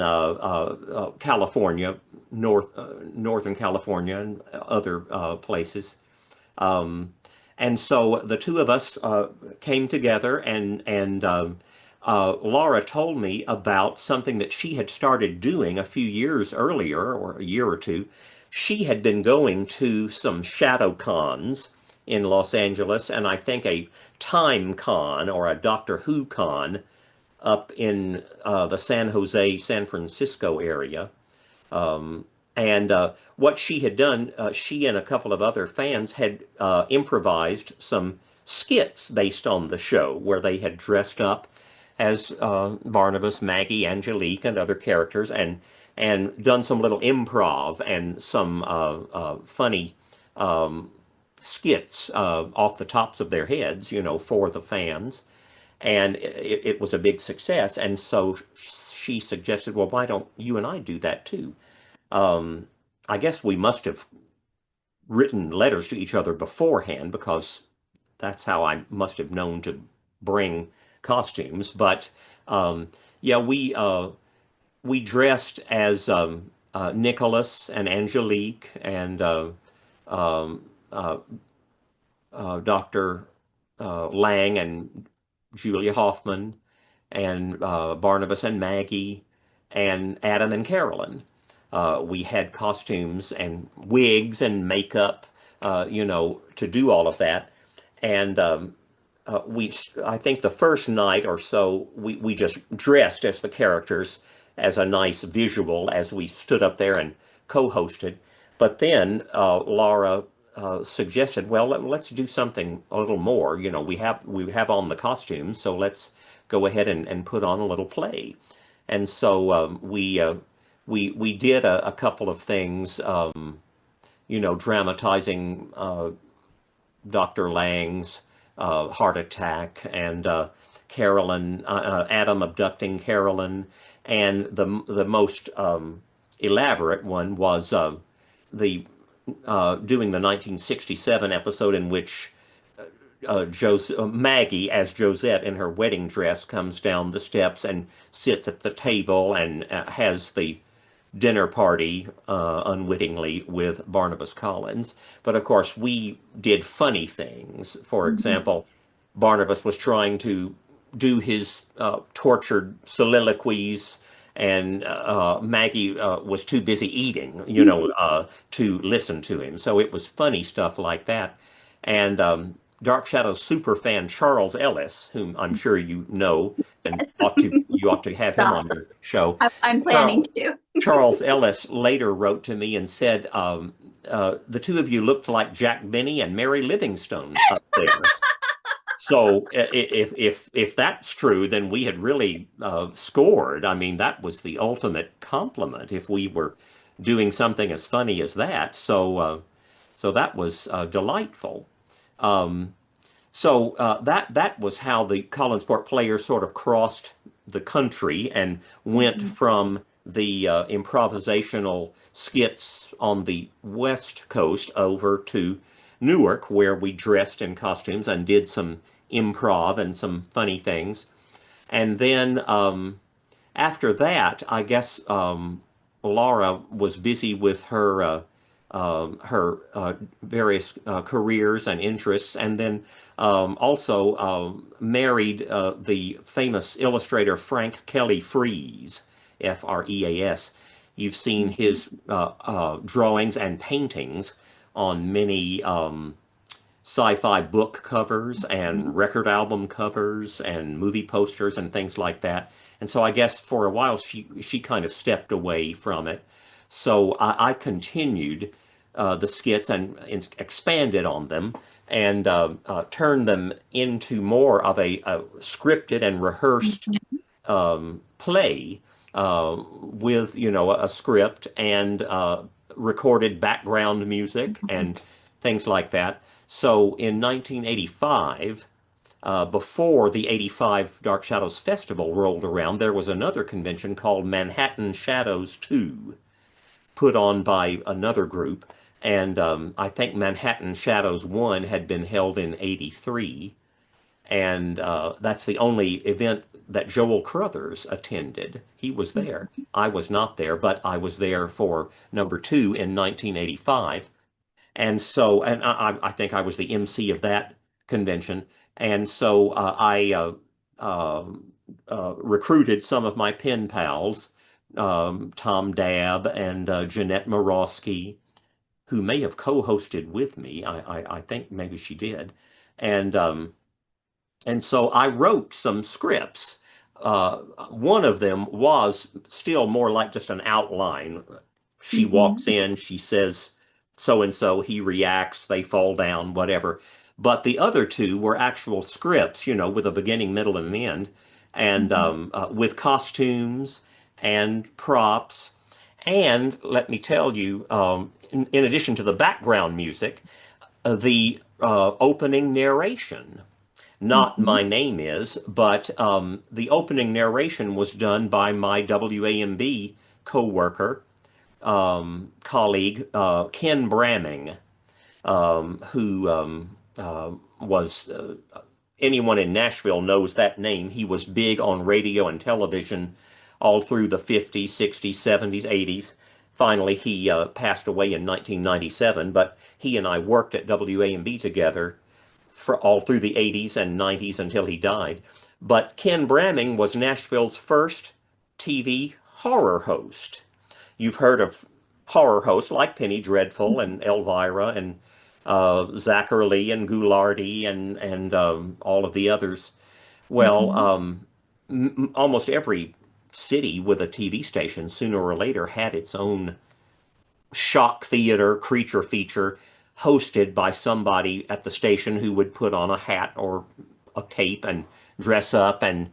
California, Northern California, and other places. Um, and so the two of us came together, and Laura told me about something that she had started doing a few years earlier, or a year or two. She had been going to some shadow cons in Los Angeles, and I think a Time Con or a Doctor Who con up in the San Jose, San Francisco area. Um, and what she had done, she and a couple of other fans had improvised some skits based on the show where they had dressed up as Barnabas, Maggie, Angelique, and other characters, and done some little improv and some funny um, skits off the tops of their heads, for the fans. And it was a big success. And so she suggested, well, why don't you and I do that too? Um, I guess we must have written letters to each other beforehand because that's how I must have known to bring costumes. But um, yeah, we dressed as Nicholas and Angelique and um, uh, Dr. Lang and Julia Hoffman and Barnabas and Maggie and Adam and Carolyn. We had costumes and wigs and makeup, to do all of that. And I think the first night or so, we just dressed as the characters as a nice visual as we stood up there and co-hosted. But then Laura suggested, well, let's do something a little more. We have on the costumes, so let's go ahead and put on a little play. And so we did a couple of things, dramatizing Dr. Lang's heart attack and Adam abducting Carolyn, and the most elaborate one was the doing the 1967 episode in which Maggie, as Josette in her wedding dress, comes down the steps and sits at the table and has the dinner party unwittingly with Barnabas Collins. But of course, we did funny things. For Mhm. example, Barnabas was trying to do his tortured soliloquies, and Maggie was too busy eating, to listen to him. So it was funny stuff like that. And Dark Shadows super fan Charles Ellis, whom I'm sure you know, and Yes. you ought to have him on Stop. your show. I'm planning Charles, to. Charles Ellis later wrote to me and said, the two of you looked like Jack Benny and Mary Livingstone up there. So if that's true, then we had really scored. I mean, that was the ultimate compliment if we were doing something as funny as that. So that was delightful. Um, that was how the Collinsport players sort of crossed the country and went Mhm. from the improvisational skits on the West Coast over to Newark, where we dressed in costumes and did some improv and some funny things. And then after that, I guess Laura was busy with her various careers and interests, and then also married the famous illustrator Frank Kelly Freas, Freas. You've seen Mhm. his drawings and paintings on many sci-fi book covers and record album covers and movie posters and things like that. And so I guess for a while she kind of stepped away from it. So I continued the skits and expanded on them and turned them into more of a scripted and rehearsed play with a script and recorded background music and things like that. So in 1985, before the 85 Dark Shadows Festival rolled around, there was another convention called Manhattan Shadows 2, put on by another group. And I think Manhattan Shadows 1 had been held in 83. And that's the only event that Joel Crothers attended. He was there. I was not there, but I was there for number two in 1985. And so, and I think I was the MC of that convention. And so I recruited some of my pen pals, Tom Dabb and Jeanette Morosky, who may have co-hosted with me. I think maybe she did. And and so I wrote some scripts. One of them was still more like just an outline. She walks Mhm. in, she says so and so, he reacts, they fall down, whatever. But the other two were actual scripts, with a beginning, middle, and an end, and Mhm. with costumes and props. And let me tell you, in addition to the background music, the opening narration. Not Mhm. my name is, but the opening narration was done by my WAMB co-worker, colleague, Ken Bramming, who was anyone in Nashville knows that name. He was big on radio and television all through the 50s, 60s, 70s, 80s. Finally, he passed away in 1997, but he and I worked at WAMB together for all through the 80s and 90s until he died. But Ken Bramming was Nashville's first TV horror host. You've heard of horror hosts like Penny Dreadful and Elvira and Zachary and Goulardi and all of the others. Well, Mhm. almost every city with a TV station sooner or later had its own shock theater creature feature hosted by somebody at the station who would put on a hat or a cape and dress up and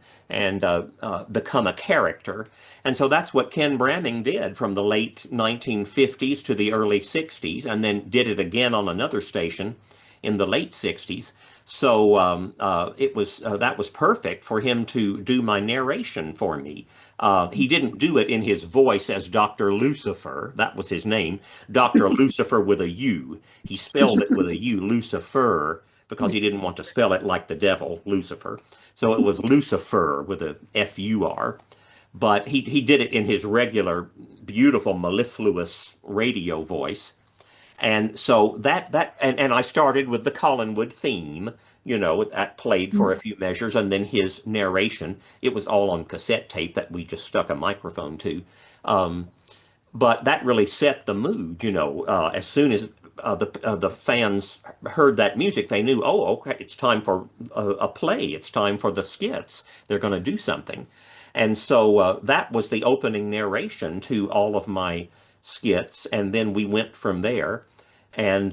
become a character. And so that's what Ken Bramming did from the late 1950s to the early 60s, and then did it again on another station in the late 60s. So it was that was perfect for him to do my narration for me. He didn't do it in his voice as Dr. Lucifer. That was his name, Dr. Lucifer with a U. He spelled it with a U, Lucifer, because he didn't want to spell it like the devil, Lucifer. So it was Lucifer with a F-U-R. But he did it in his regular, beautiful, mellifluous radio voice. And so and I started with the Collinwood theme, that played for a few measures, and then his narration. It was all on cassette tape that we just stuck a microphone to. Um, but that really set the mood. As soon as the fans heard that music, they knew, oh, okay, it's time for a play. It's time for the skits. They're going to do something. And so that was the opening narration to all of my skits, and then we went from there. And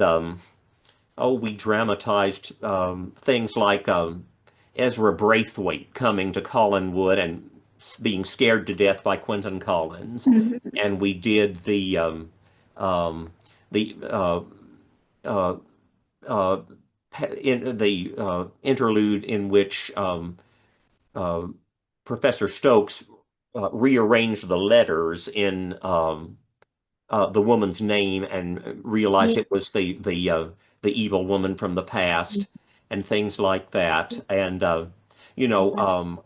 we dramatized things like Ezra Braithwaite coming to Collinwood and being scared to death by Quentin Collins, Mhm. and we did um, the uh, uh, in the interlude in which uh, Professor Stokes rearranged the letters in the woman's name and realized Yeah. it was the evil woman from the past and things like that. And you know, Exactly.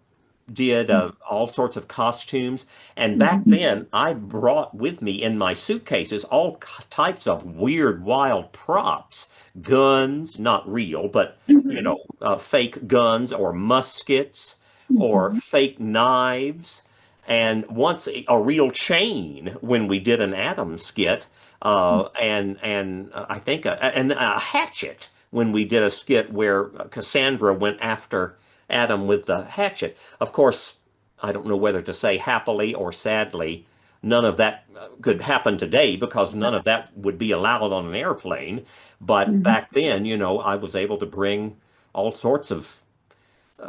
did all sorts of costumes. And back Mhm. then, I brought with me in my suitcases all types of weird, wild props, guns, not real, but Mhm. fake guns or muskets or Mhm. fake knives. And once a real chain when we did an Adam skit, and I think and a hatchet when we did a skit where Cassandra went after Adam with the hatchet. Of course, I don't know whether to say happily or sadly, none of that could happen today because none of that would be allowed on an airplane. But Mhm. back then, I was able to bring all sorts of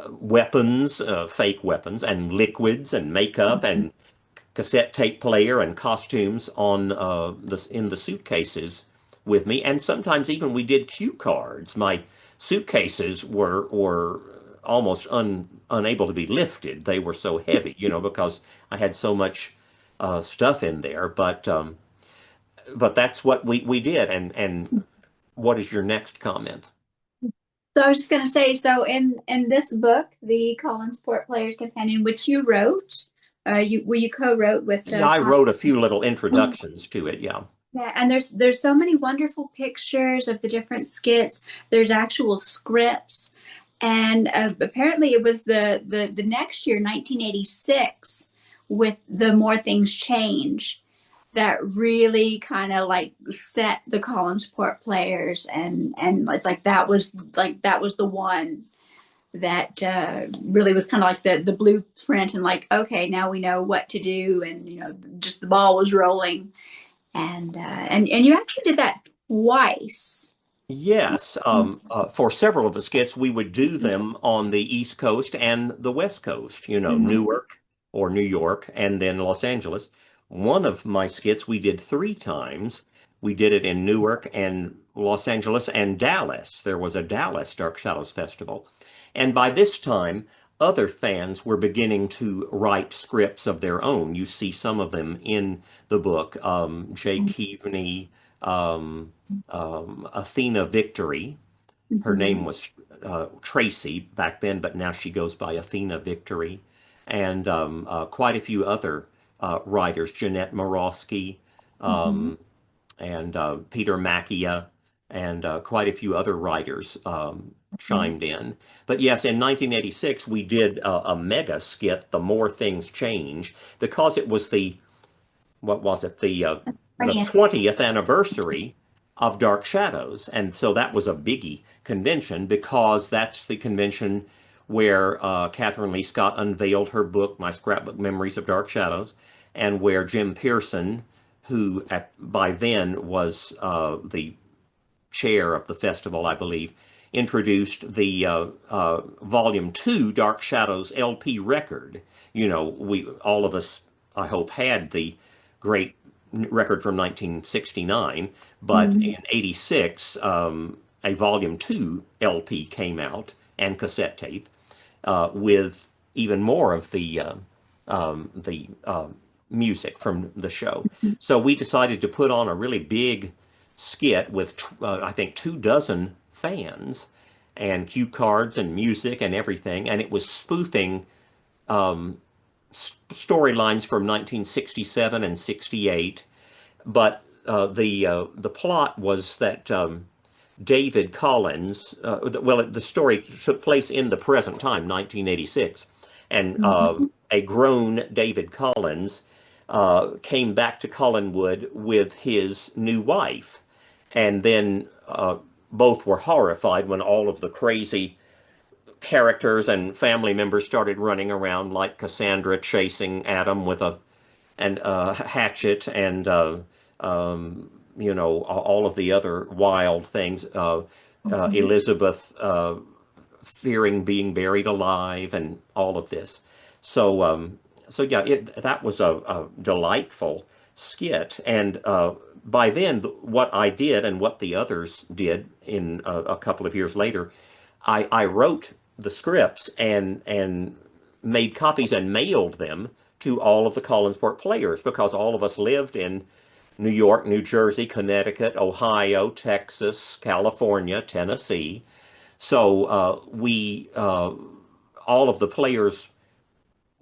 weapons, fake weapons, and liquids and makeup and cassette tape player and costumes on in the suitcases with me, and sometimes even we did cue cards. My suitcases were almost unable to be lifted. They were so heavy, because I had so much stuff in there. But that's what we did. And what is your next comment? So I was just going to say, so in this book, the Collinsport Player's Companion, which you wrote, you co-wrote with Yeah, I Tom. wrote a few little introductions to it. Yeah. Yeah, and there's so many wonderful pictures of the different skits. There's actual scripts, and apparently it was the next year, 1986, with the More Things Change, that really kind of like set the Collinsport Players, and it's like that was the one that really was kind of like the blueprint, and like, okay, now we know what to do, and just the ball was rolling. And you actually did that twice. Yes, for several of the skits, we would do them on the East Coast and the West Coast, Mhm. Newark or New York, and then Los Angeles. One of my skits we did three times. We did it in Newark and Los Angeles and Dallas. There was a Dallas Dark Shadows Festival. And by this time, other fans were beginning to write scripts of their own. You see some of them in the book. Jay Keaveney, um, Athena Victory. Her name Mhm. was Tracy back then, but now she goes by Athena Victory. And quite a few other writers, Jeanette Morosky, Mhm. um, and Peter Macchia, and quite a few other writers Mhm. chimed in. But yes, in 1986, we did a mega skit, The More Things Change, because it was what was it, the 20th. 20th anniversary of Dark Shadows. And so that was a biggie convention because that's the convention where Catherine Lee Scott unveiled her book, My Scrapbook Memories of Dark Shadows, and where Jim Pearson, who by then was the chair of the festival, I believe, introduced the Volume 2 Dark Shadows LP record. We all of us, I hope, had the great record from 1969, but Mhm. in 86, a Volume 2 LP came out and cassette tape with even more of the music from the show. So we decided to put on a really big skit with I think 2 dozen fans and cue cards and music and everything, and it was spoofing storylines from 1967 and 68. But the plot was that David Collins. Well, the story took place in the present time, 1986, and Mhm. a grown David Collins came back to Collinwood with his new wife, and then both were horrified when all of the crazy characters and family members started running around, like Cassandra chasing Adam with a hatchet, and all of the other wild things. Mhm. Elizabeth fearing being buried alive, and all of this. So, yeah, that was a delightful skit. And by then, what I did and what the others did in a couple of years later, I wrote the scripts and made copies and mailed them to all of the Collinsport players, because all of us lived in New York, New Jersey, Connecticut, Ohio, Texas, California, Tennessee. So we all of the players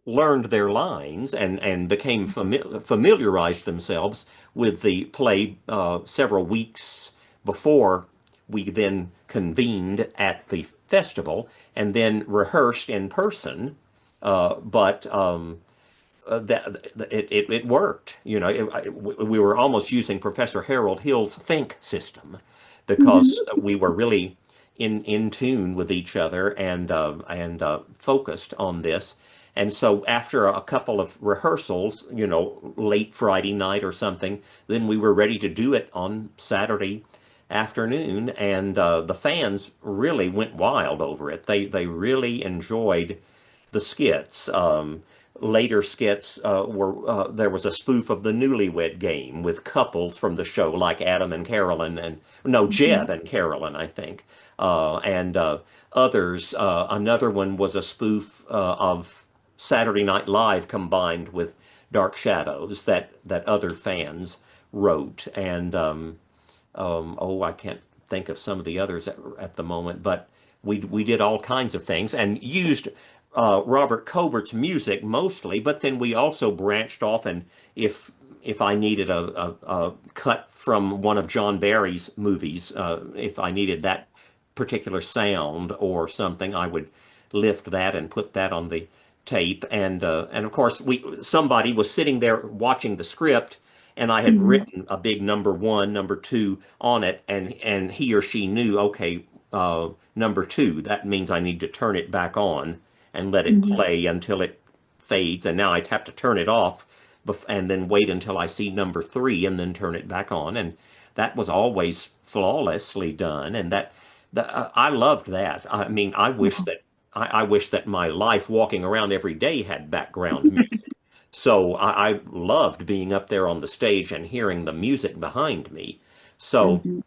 learned their lines and became familiarized themselves with the play several weeks before we then convened at the festival, and then rehearsed in person. But it worked. We were almost using Professor Harold Hill's think system, because Mhm. we were really in tune with each other and focused on this. And so after a couple of rehearsals, late Friday night or something, then we were ready to do it on Saturday afternoon, and the fans really went wild over it. They really enjoyed the skits. Later skits were there was a spoof of the Newlywed Game with couples from the show, like Adam and Carolyn, and no, Mhm. Jeb and Carolyn, I think, and others. Another one was a spoof of Saturday Night Live combined with Dark Shadows, that other fans wrote. And oh, I can't think of some of the others at the moment, but we did all kinds of things and used Robert Cobert's music mostly, but then we also branched off, and if I needed a cut from one of John Barry's movies, if I needed that particular sound or something, I would lift that and put that on the tape. And of course, somebody was sitting there watching the script, and I had Mhm. written a big number one, number two on it, and he or she knew, okay, number two, that means I need to turn it back on and let it Mhm. play until it fades. And now I'd have to turn it off and then wait until I see number three and then turn it back on. And that was always flawlessly done. And I loved that. I mean, I wish that my life walking around every day had background music. So I loved being up there on the stage and hearing the music behind me. So Mhm.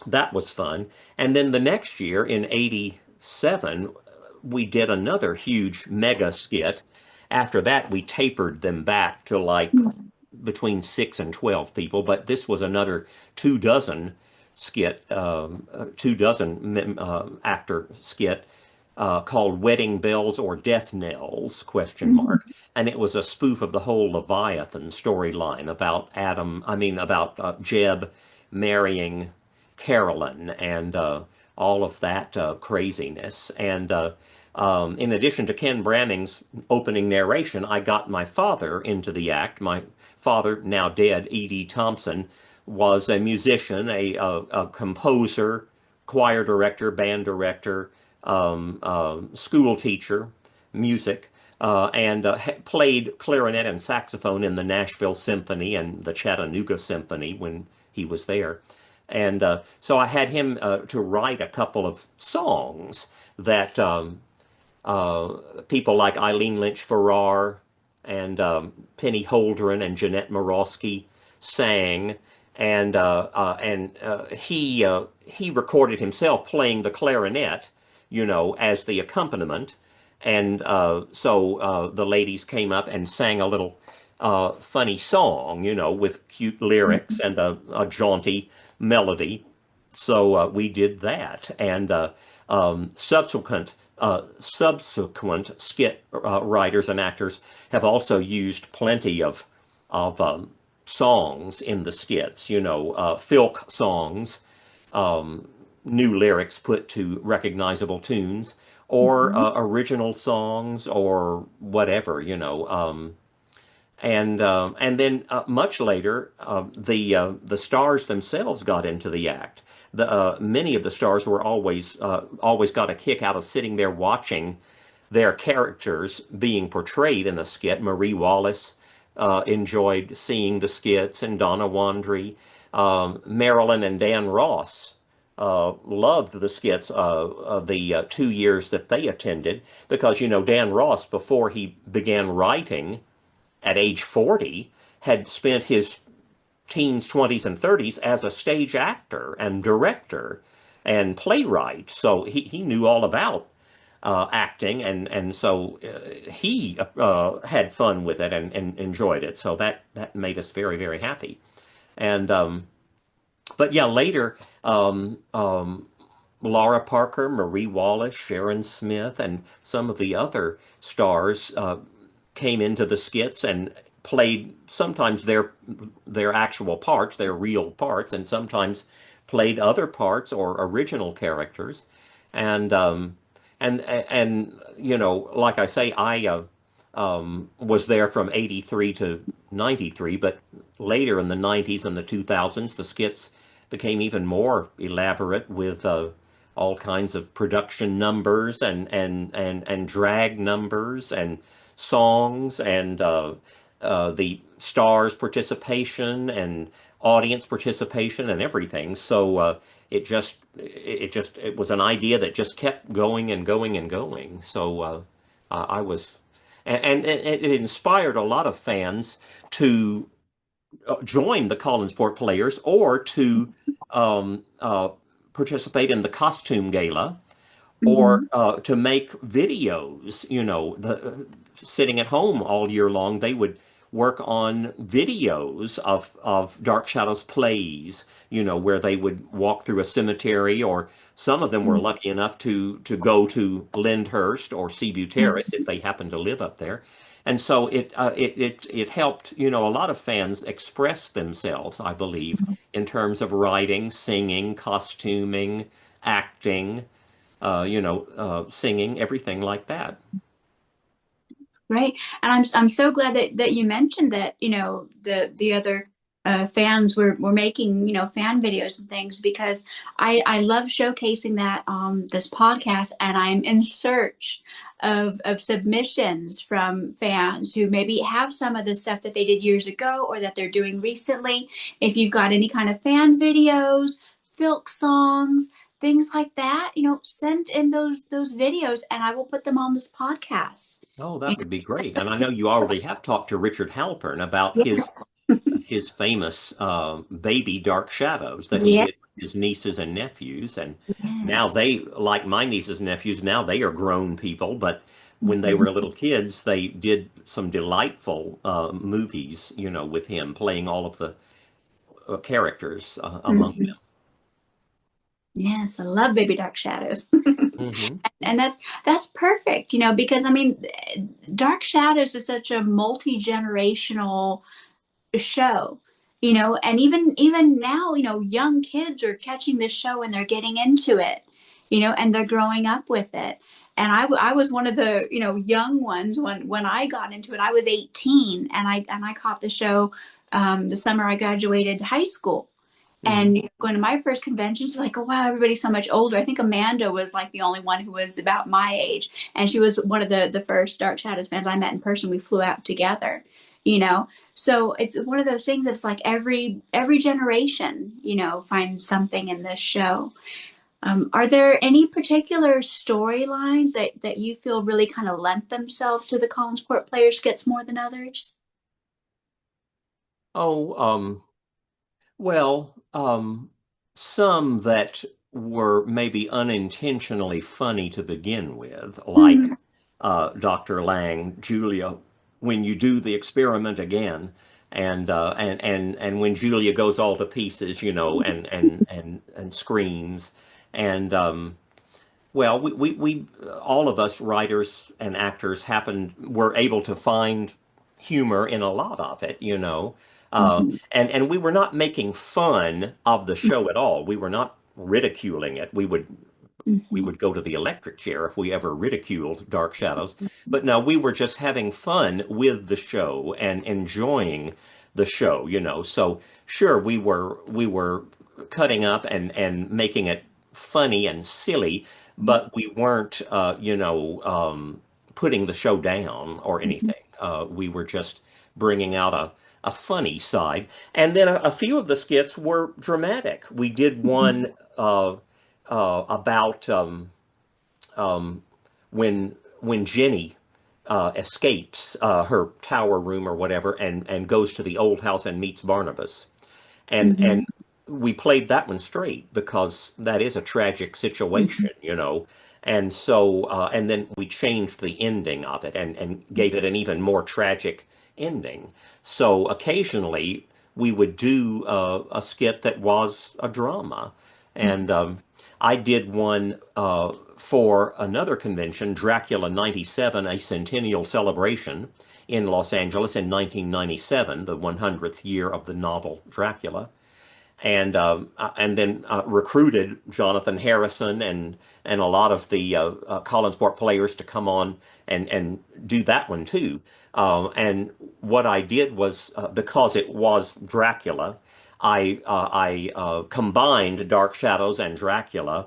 that was fun. And then the next year in 87, we did another huge mega skit. After that, we tapered them back to like Mhm. between 6 and 12 people, but this was another 2 dozen skit, 2 dozen actor skit called Wedding Bells or Death Knells, question Mhm. mark. And it was a spoof of the whole Leviathan storyline about about Jeb marrying Carolyn, and all of that craziness. And in addition to Ken Branning's opening narration, I got my father into the act. My father, now dead, E.D. Thompson, was a musician, a composer, choir director, band director, school teacher, music, and played clarinet and saxophone in the Nashville Symphony and the Chattanooga Symphony when he was there. And so I had him to write a couple of songs that uh, people like Eileen Lynch Farrar and Penny Holdren and Jeanette Morosky sang, and he recorded himself playing the clarinet, as the accompaniment, and so the ladies came up and sang a little funny song, with cute lyrics and a jaunty melody. So we did that, and subsequent skit writers and actors have also used plenty of songs in the skits, filk songs, new lyrics put to recognizable tunes, or Mhm. original songs, or whatever, and then much later, the stars themselves got into the act. Many of the stars were always got a kick out of sitting there watching their characters being portrayed in a skit. Marie Wallace enjoyed seeing the skits, and Donna Wandry, Marilyn and Dan Ross loved the skits of the 2 years that they attended, because Dan Ross, before he began writing at age 40, had spent his teens, 20s, and 30s as a stage actor and director and playwright. So he knew all about acting, and so he had fun with it and enjoyed it. So that made us very, very happy. And but yeah, later, Laura Parker, Marie Wallace, Sharon Smith, and some of the other stars came into the skits and played sometimes their actual parts, their real parts, and sometimes played other parts or original characters. And like I say, I was there from 83 to 93, but later in the 90s and the 2000s, the skits became even more elaborate with all kinds of production numbers and drag numbers and songs, and the stars' participation and audience participation and everything. So it was an idea that just kept going and going and going. So I was, and it inspired a lot of fans to join the Collinsport Players, or to um, uh, participate in the costume gala, or Mhm. to make videos. Sitting at home all year long, they would work on videos of Dark Shadows plays, where they would walk through a cemetery, or some of them were lucky enough to go to Lyndhurst or Seaview Terrace if they happened to live up there. And so it helped, a lot of fans express themselves, I believe, in terms of writing, singing, costuming, acting, singing, everything like that. Great. And I'm so glad that you mentioned that, the other fans were making, fan videos and things, because I love showcasing that on this podcast, and I'm in search of submissions from fans who maybe have some of the stuff that they did years ago or that they're doing recently. If you've got any kind of fan videos, filk songs, things like that, send in those videos and I will put them on this podcast. Oh, that would be great. And I know you already have talked to Richard Halpern about his Yes. his famous baby Dark Shadows that he Yeah. did with his nieces and nephews. And now Yes. they, like my nieces and nephews, now they are grown people. But when they Mhm. were little kids, they did some delightful movies, with him playing all of the characters among Mhm. Yes, I love Baby Dark Shadows. them. Hmm. And that's perfect, because I mean, Dark Shadows is such a multi-generational show, and even now, young kids are catching this show and they're getting into it, and they're growing up with it. And I was one of the, young ones when I got into it. I was 18 and I caught the show the summer I graduated high school. Hmm. And going to my first convention, she's like, oh wow, everybody's so much older. I think Amanda was like the only one who was about my age. And she was one of the first Dark Shadows fans I met in person. We flew out together, you know. So it's one of those things that's like every generation, finds something in this show. Are there any particular storylines that you feel really kind of lent themselves to the Collinsport player skits more than others? Oh, well, some that were maybe unintentionally funny to begin with, like Mhm. Dr. Lang, Julia, when you do the experiment again, and when Julia goes all to pieces, and screams, and well, we all of us writers and actors were able to find humor in a lot of it, Mhm. and we were not making fun of the show at all. We were not ridiculing it. We Mhm. would go to the electric chair if we ever ridiculed Dark Shadows. But no, we were just having fun with the show and enjoying the show, you know. So sure, we were cutting up and making it funny and silly, but we weren't, putting the show down or Mhm. anything. We were just bringing out a funny side. And then a few of the skits were dramatic. We did one about um, when Jenny escapes her tower room or whatever and goes to the old house and meets Barnabas. And Mhm. we played that one straight because that is a tragic situation, you know. And so and then we changed the ending of it and gave it an even more tragic ending. So occasionally we would do a skit that was a drama. And I did one for another convention, Dracula 97, a centennial celebration in Los Angeles in 1997, the 100th year of the novel Dracula, and then recruited Jonathan Harrison and a lot of the Collinsport players to come on and do that one too. And what I did was because it was Dracula, I combined Dark Shadows and Dracula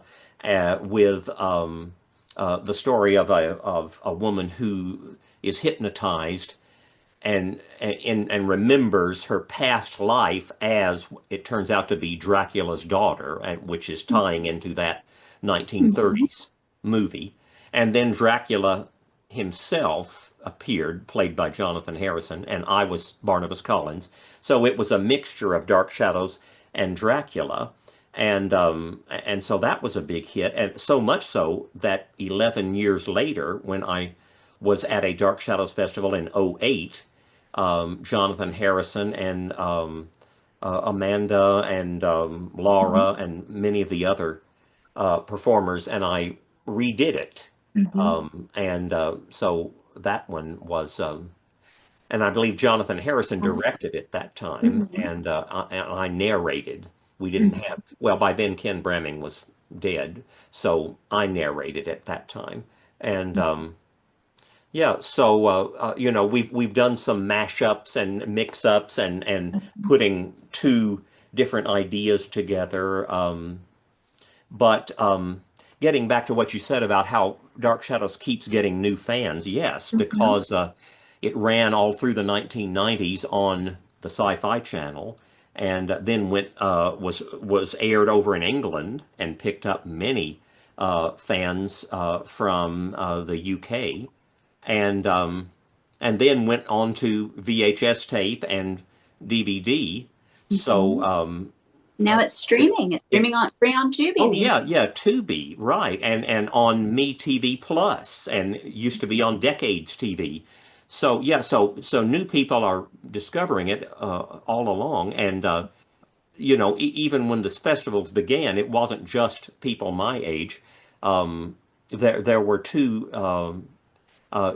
with the story of a woman who is hypnotized and remembers her past life as it turns out to be Dracula's daughter, which is tying into that Mhm. 1930s movie. And then Dracula himself appeared, played by Jonathan Harrison, and I was Barnabas Collins. So it was a mixture of Dark Shadows and Dracula. And so that was a big hit, and so much so that 11 years later, when I was at a Dark Shadows festival in '08, Jonathan Harrison and Amanda and Laura and many of the other performers, and I redid it. Mhm. And so that one was, and I believe Jonathan Harrison directed it that time, Mhm. and I narrated. We didn't Mhm. have, well, by then Ken Bramming was dead, so I narrated at that time. And yeah, so we've done some mashups and mix-ups and putting two different ideas together. But getting back to what you said about how Dark Shadows keeps getting new fans, yes, Mhm. because it ran all through the 1990s on the Sci-Fi Channel, and then was aired over in England and picked up many fans from the UK, and um, and then went on to VHS tape and DVD. So Mhm. Now it's streaming. It's it streaming on free on Tubi. oh yeah, yeah, Tubi, right, and on Me TV Plus, and it used to be on Decades TV. So yeah, so new people are discovering it all along, and even when the festivals began, it wasn't just people my age. There were two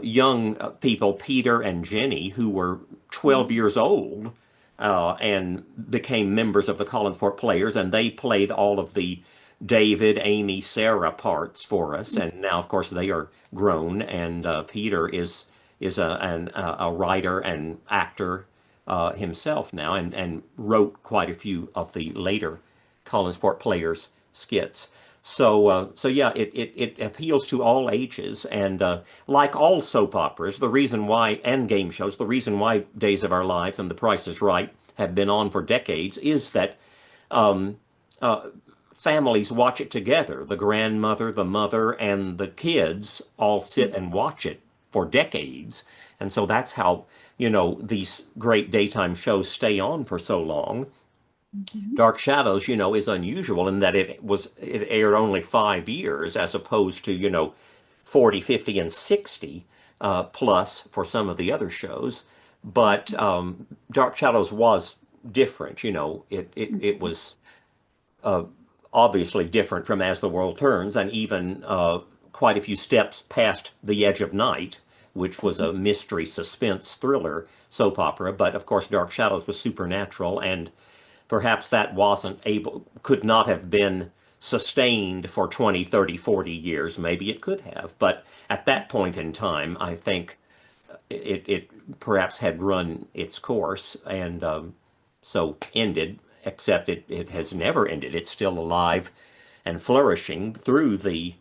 young people, Peter and Jenny, who were 12 years old and became members of the Collinsport Players, and they played all of the David, Amy, Sarah parts for us. And now, of course, they are grown, and Peter is a writer and actor himself now, and wrote quite a few of the later Collinsport Players skits. So yeah, it appeals to all ages, and like all soap operas, the reason why and game shows, the reason why Days of Our Lives and The Price is Right have been on for decades is that um, uh, families watch it together. The grandmother, the mother, and the kids all sit and watch it for decades, and so that's how these great daytime shows stay on for so long. Mhm. Dark Shadows, is unusual in that it aired only 5 years as opposed to, 40, 50, and 60 plus for some of the other shows. But Dark Shadows was different, it was uh, obviously different from As the World Turns, and even quite a few steps past The Edge of Night, which was a mystery suspense thriller soap opera. But of course, Dark Shadows was supernatural, and perhaps that could not have been sustained for 20, 30, 40 years. Maybe it could have. But at that point in time, I think it perhaps had run its course and so ended, except it has never ended. It's still alive and flourishing through the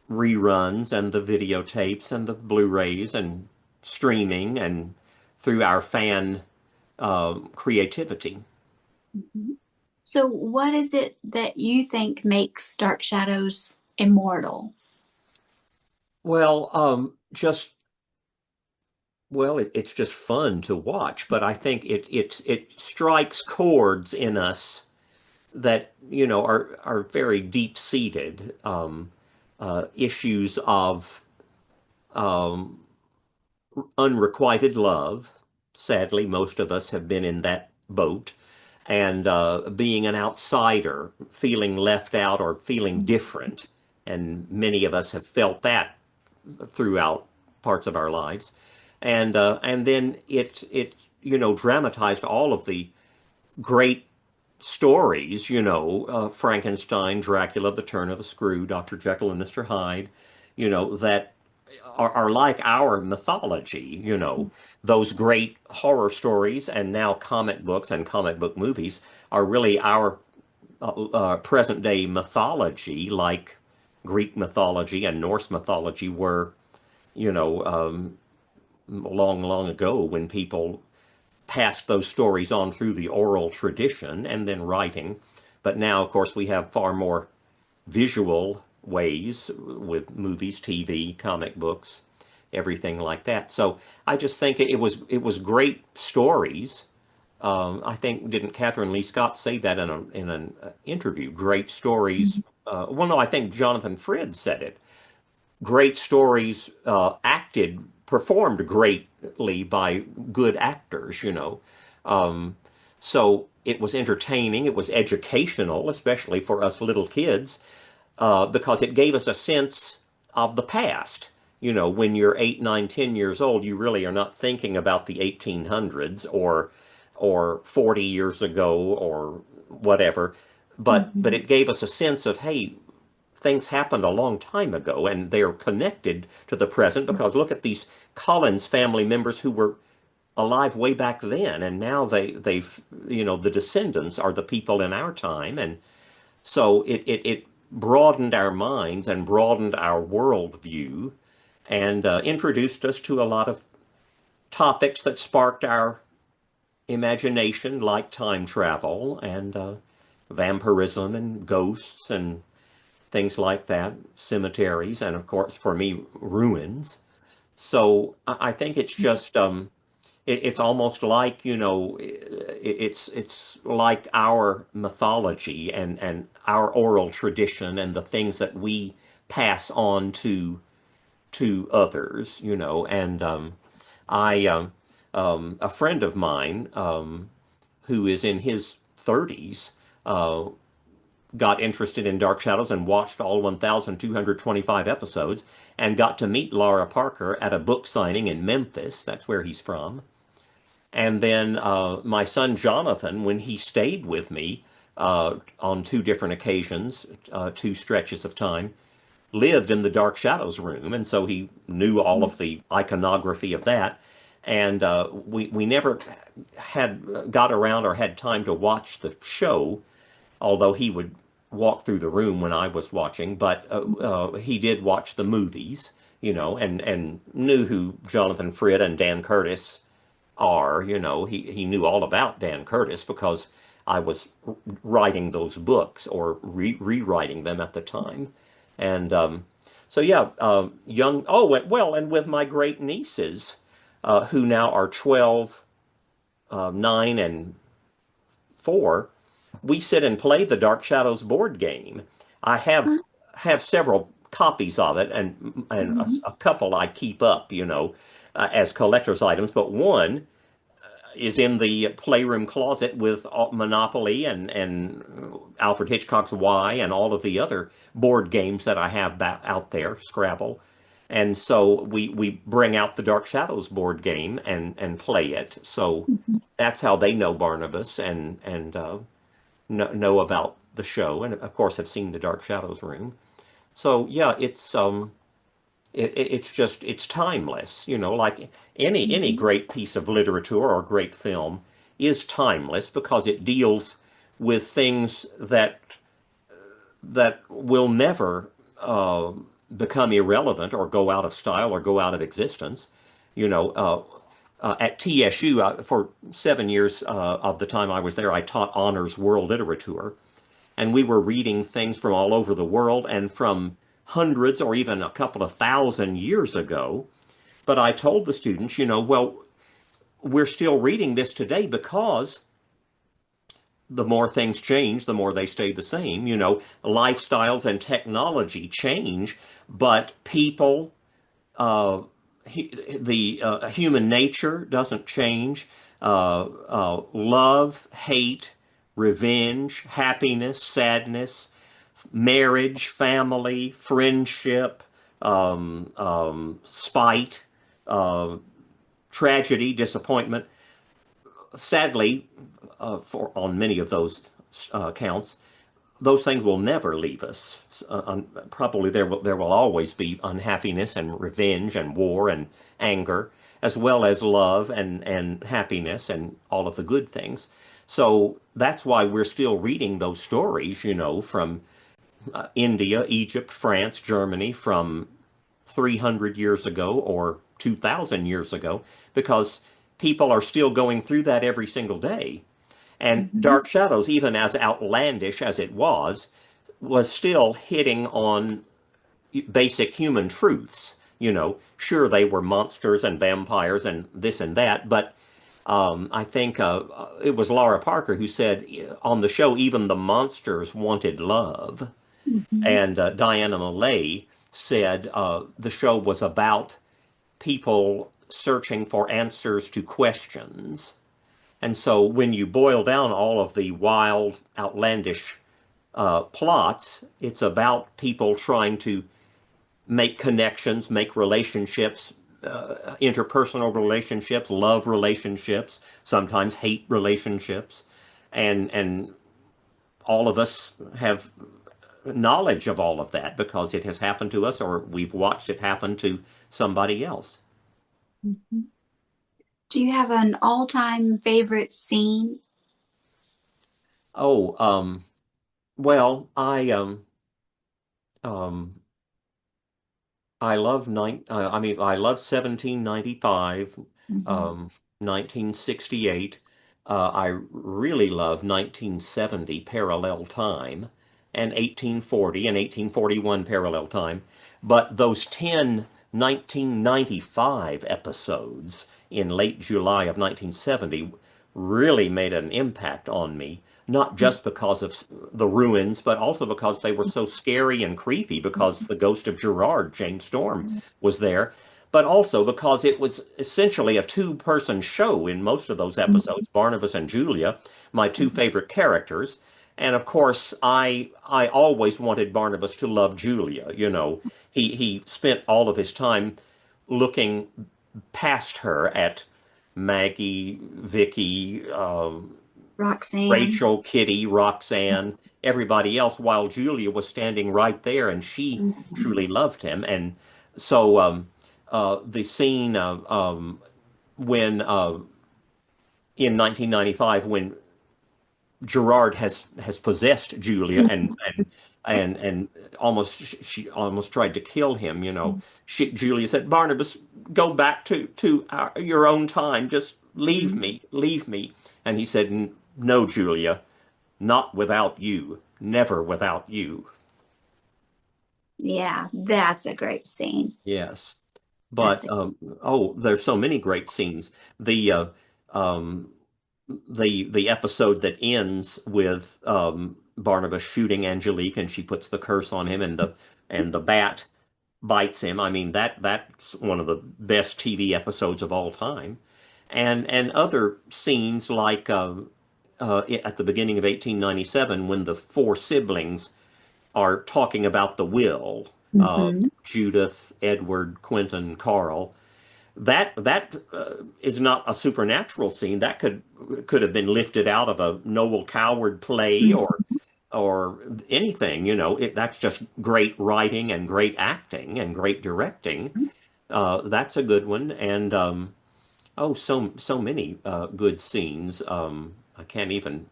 reruns and the videotapes and the Blu-rays and streaming and through our fan creativity. Mhm. So, what is it that you think makes Dark Shadows immortal? Well, it's just fun to watch, but I think it strikes chords in us that are very deep-seated issues of um, unrequited love. Sadly, most of us have been in that boat, and being an outsider, feeling left out or feeling different, and many of us have felt that throughout parts of our lives, and then it dramatized all of the great stories, Frankenstein, Dracula, The Turn of the Screw, Dr. Jekyll and Mr. Hyde, that are like our mythology, those great horror stories and now comic books and comic book movies are really our present day mythology, like Greek mythology and Norse mythology were, long, long ago when people passed those stories on through the oral tradition and then writing. But now, of course, we have far more visual ways with movies, TV, comic books, everything like that. So I just think it was great stories. I think didn't Catherine Lee Scott say that in an interview? Great stories. Well, no, I think Jonathan Frid said it. Great stories performed greatly by good actors, Um, so it was entertaining, it was educational, especially for us little kids, because it gave us a sense of the past. When you're 8, 9, 10 years old, you really are not thinking about the 1800s or 40 years ago or whatever. But Mhm. it gave us a sense of, hey, things happened a long time ago and they're connected to the present because look at these Collins family members who were alive way back then and now they've the descendants are the people in our time, and so it broadened our minds and broadened our worldview and introduced us to a lot of topics that sparked our imagination, like time travel and vampirism and ghosts and things like that, cemeteries, and of course, for me, ruins. So I think it's just it's almost like it's like our mythology and our oral tradition and the things that we pass on to others, and I a friend of mine who is in his 30s got interested in Dark Shadows and watched all 1,225 episodes and got to meet Laura Parker at a book signing in Memphis. That's where he's from. And then my son Jonathan, when he stayed with me on two different occasions, two stretches of time, lived in the Dark Shadows room. And so he knew all of the iconography of that. And we never had got around or had time to watch the show, although he would walk through the room when I was watching, but he did watch the movies, and knew who Jonathan Frid and Dan Curtis are. He knew all about Dan Curtis because I was writing those books or rewriting them at the time. And so, yeah, well, and with my great nieces, who now are 12, 9, and 4, we sit and play the Dark Shadows board game. I have several copies of it, and Mhm. a couple I keep up, as collector's items. But one is in the playroom closet with Monopoly and Alfred Hitchcock's Y and all of the other board games that I have out there, Scrabble. And so we bring out the Dark Shadows board game and play it. So Mhm. that's how they know Barnabas and know about the show, and of course have seen the Dark Shadows room. So yeah, it's just it's timeless, like any Mhm. great piece of literature or great film is timeless because it deals with things that will never become irrelevant or go out of style or go out of existence. You know, at TSU, for 7 years of the time I was there, I taught honors world literature, and we were reading things from all over the world and from hundreds or even a couple of thousand years ago. But I told the students, well, we're still reading this today because the more things change, the more they stay the same. Lifestyles and technology change, but people, uh, the human nature doesn't change. Love, hate, revenge, happiness, sadness, marriage, family, friendship, spite, uh, tragedy, disappointment. Sadly, for on many of those counts, those things will never leave us. Probably there will always be unhappiness and revenge and war and anger, as well as love and happiness and all of the good things. So that's why we're still reading those stories, from India, Egypt, France, Germany, from 300 years ago or 2,000 years ago, because people are still going through that every single day. And Mhm. Dark Shadows, even as outlandish as it was still hitting on basic human truths. Sure, they were monsters and vampires and this and that, but I think it was Laura Parker who said on the show, even the monsters wanted love. Mhm. And Diana Millay said the show was about people searching for answers to questions. And so when you boil down all of the wild, outlandish plots, it's about people trying to make connections, make relationships, interpersonal relationships, love relationships, sometimes hate relationships, and all of us have knowledge of all of that because it has happened to us or we've watched it happen to somebody else. Mhm. Do you have an all-time favorite scene? Oh, well, um, I love 1795, Mhm. um, 1968. I really love 1970 parallel time and 1840 and 1841 parallel time. But those 10 1995 episodes in late July of 1970 really made an impact on me, not just because of the ruins, but also because they were so scary and creepy because the ghost of Gerard, Jane Storm, was there, but also because it was essentially a two-person show in most of those episodes, Barnabas and Julia, my two favorite characters. And of course, I always wanted Barnabas to love Julia. He spent all of his time looking past her at Maggie, Vicky, Roxanne. Rachel, Kitty, Roxanne, everybody else, while Julia was standing right there and she Mhm. truly loved him. And so the scene when in 1995 when Gerard has possessed Julia and almost she almost tried to kill him. Julia said, "Barnabas, go back to your own time. Just leave me." And he said, "No, Julia, not without you, never without you." Yeah, that's a great scene. Yes, That's but a oh, there's so many great scenes. Um, the episode that ends with Barnabas shooting Angelique and she puts the curse on him and the bat bites him. I mean that's one of the best TV episodes of all time. And other scenes like at the beginning of 1897 when the four siblings are talking about the will, Mhm. Judith, Edward, Quentin, Carl. that is not a supernatural scene. That could have been lifted out of a Noel Coward play or anything, that's just great writing and great acting and great directing. That's a good one. And oh, so many good scenes. I can't even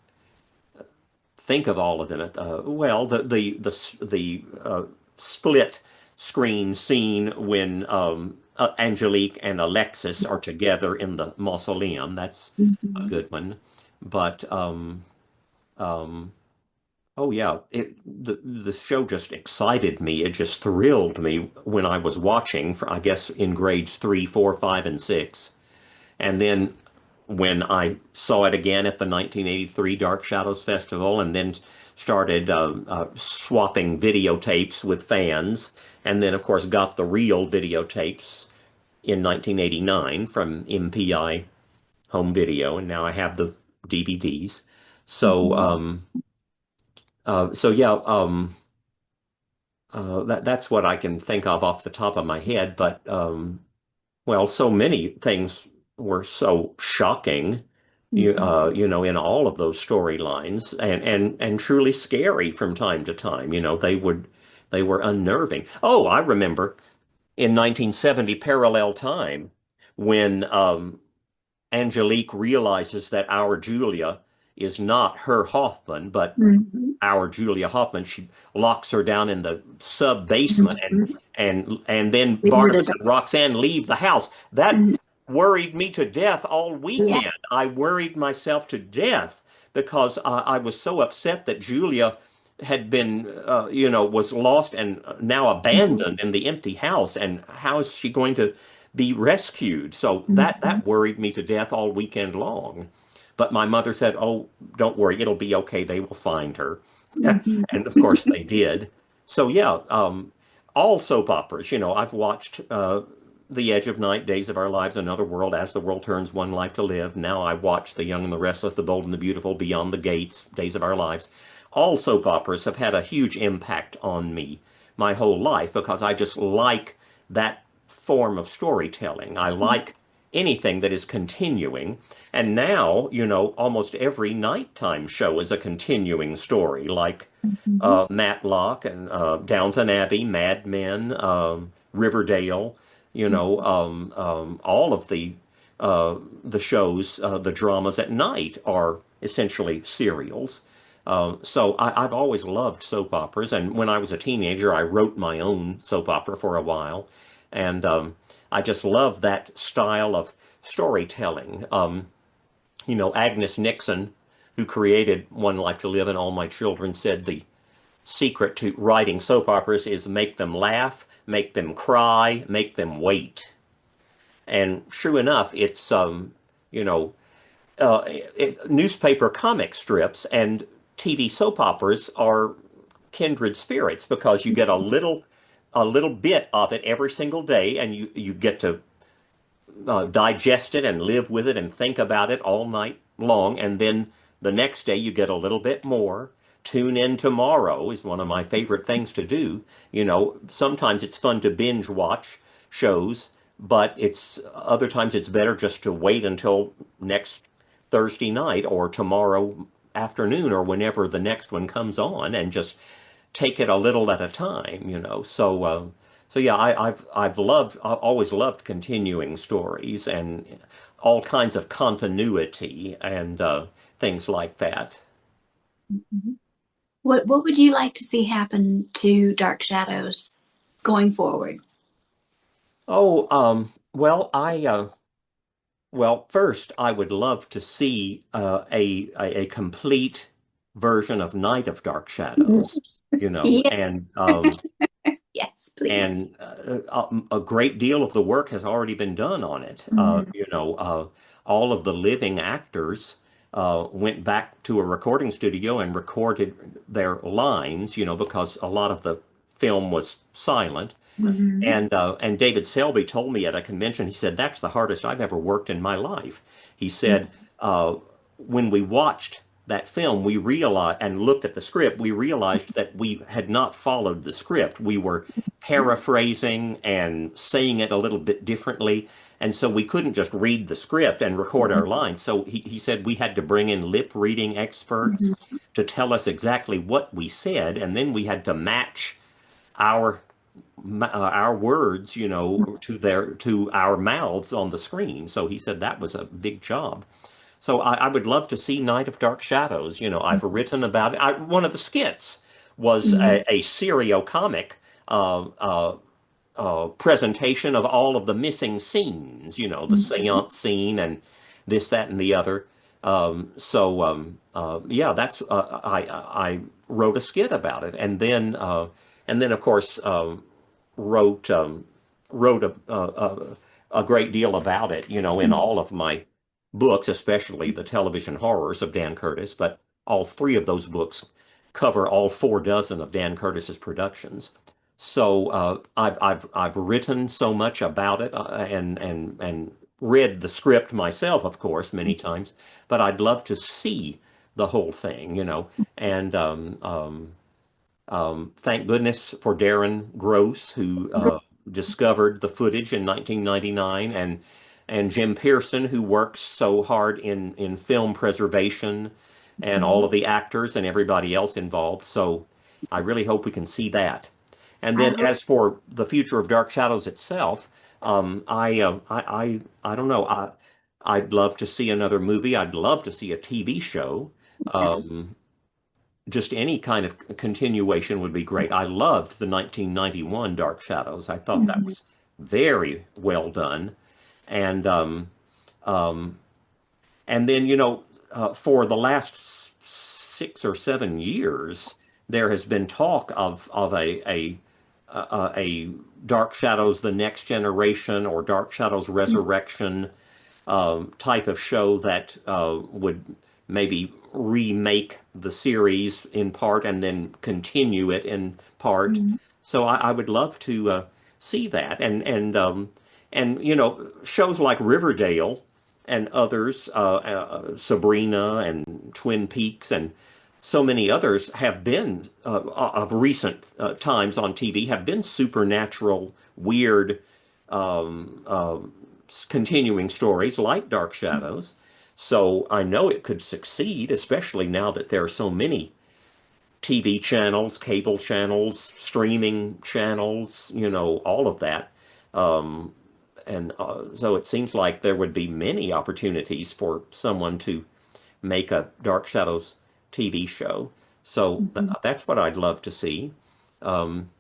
think of all of them. Well, the split screen scene when Angelique and Alexis are together in the mausoleum. That's a Mhm. good one. But um, oh yeah, the show just excited me. It just thrilled me when I was watching for, I guess, in grades 3, 4, 5, and 6. And then when I saw it again at the 1983 Dark Shadows Festival, and then started swapping videotapes with fans, and then of course got the real videotapes in 1989 from MPI Home Video, and now I have the DVDs. So Mhm. so yeah, that's what I can think of off the top of my head. But well, so many things were so shocking, Mhm. in all of those storylines, and truly scary from time to time. They were unnerving. Oh, I remember in 1970 Parallel Time when Angelique realizes that our Julia is not her Hoffman, but Mhm. our Julia Hoffman. She locks her down in the sub basement, Mhm. and then Leaves her to Barnabas die. and Roxanne leave the house. That Mhm. worried me to death all Yeah. weekend. I worried myself to death because I was so upset that Julia had been, was lost and now Mhm. abandoned in the empty house. And how is she going to be rescued? So Mhm. that worried me to death all weekend long. But my mother said, "Oh, don't worry, it'll be okay. They will find her." Mhm. And of course they did. So yeah, all soap operas. I've watched The Edge of Night, Days of Our Lives, Another World, As the World Turns, One Life to Live. Now I watch The Young and the Restless, The Bold and the Beautiful, Beyond the Gates, Days of Our Lives. All soap operas have had a huge impact on me my whole life because I just like that form of storytelling. I like anything that is continuing. And now, almost every nighttime show is a continuing story, like Mhm. Matlock and Downton Abbey, Mad Men, Riverdale, all of the shows, the dramas at night are essentially serials. So I've always loved soap operas, and when I was a teenager, I wrote my own soap opera for a while, and I just love that style of storytelling. Agnes Nixon, who created One Life to Live and All My Children, said the secret to writing soap operas is make them laugh, make them cry, make them wait. And true enough, it's you know, newspaper comic strips and TV soap operas are kindred spirits because you get a little bit of it every single day, and you get to digest it and live with it and think about it all night long. And then the next day you get a little bit more. Tune in tomorrow is one of my favorite things to do. Sometimes it's fun to binge watch shows, but it's other times it's better just to wait until next Thursday night or tomorrow afternoon or whenever the next one comes on and just take it a little at a time. So yeah, I've always loved continuing stories and all kinds of continuity and things like that. Mhm. What would you like to see happen to Dark Shadows going forward? Oh, well, first I would love to see a complete version of Night of Dark Shadows, Yes. Yeah. and Yes, please. a great deal of the work has already been done on it. Mhm. All of the living actors went back to a recording studio and recorded their lines, because a lot of the film was silent. Mhm. And David Selby told me at a convention, he said, "That's the hardest I've ever worked in my life." He said, when we watched that film, we realized and looked at the script, we realized that we had not followed the script. We were paraphrasing and saying it a little bit differently. And so we couldn't just read the script and record our lines. So he said we had to bring in lip reading experts Mhm. to tell us exactly what we said. And then we had to match our our words, you know, to our mouths on the screen. So he said that was a big job. So I would love to see Night of Dark Shadows. You know, I've written about it. One of the skits was Mhm. a serio comic presentation of all of the missing scenes. You know, the Mhm. seance scene and this, that, and the other. Yeah, that's I wrote a skit about it, and then of course wrote wrote a great deal about it, you know, in all of my books, especially the television horrors of Dan Curtis. But all three of those books cover all 4 dozen of Dan Curtis's productions. So I've written so much about it and read the script myself, of course, many times. But I'd love to see the whole thing, you know, and thank goodness for Darren Gross, who discovered the footage in 1999, and Jim Pearson, who works so hard in film preservation, and all Mhm. of the actors and everybody else involved. So I really hope we can see that. And I then hope. as for the future of Dark Shadows itself, I don't know. I'd love to see another movie. I'd love to see a TV show. Yeah. Um, just any kind of continuation would be great. I loved the 1991 Dark Shadows. I thought that Mhm. was very well done. And um, and then, you know, for the last 6 or 7 years, there has been talk of a Dark Shadows: The Next Generation or Dark Shadows Resurrection type of show that would maybe remake the series in part and then continue it in part. Mhm. So I would love to see that, and you know, shows like Riverdale and others, Sabrina and Twin Peaks and so many others have been of recent times on TV have been supernatural, weird, um, um, continuing stories like Dark Shadows. So I know it could succeed, especially now that there are so many TV channels, cable channels, streaming channels, you know, all of that. Um, and so it seems like there would be many opportunities for someone to make a Dark Shadows TV show. So Mhm. that's what I'd love to see. Um,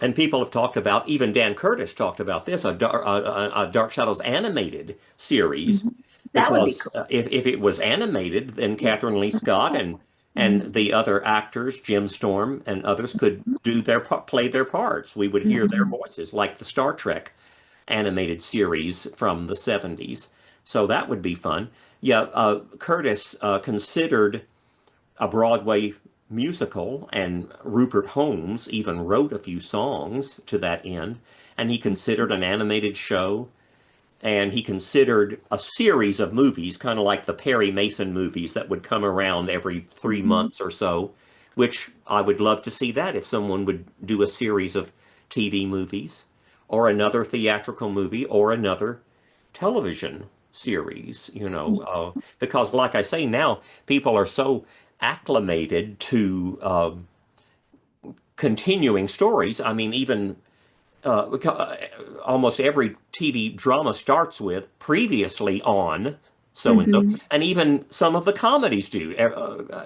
and people have talked about, even Dan Curtis talked about this, a Dark Shadows animated series, Mhm. That would be because cool. if it was animated, then Catherine Lee Scott and Mhm. the other actors, Jim Storm and others, could do play their parts. We would hear their Mhm. voices, like the Star Trek animated series from the 70s. So that would be fun. Yeah, Curtis considered a Broadway musical, and Rupert Holmes even wrote a few songs to that end. And he considered an animated show, and he considered a series of movies, kind of like the Perry Mason movies that would come around every three Mhm. months or so, which I would love to see that if someone would do a series of TV movies, or another theatrical movie, or another television series, you know, because like I say, now people are so acclimated to continuing stories. I mean, even almost every TV drama starts with previously on so and so, Mhm. and even some of the comedies do.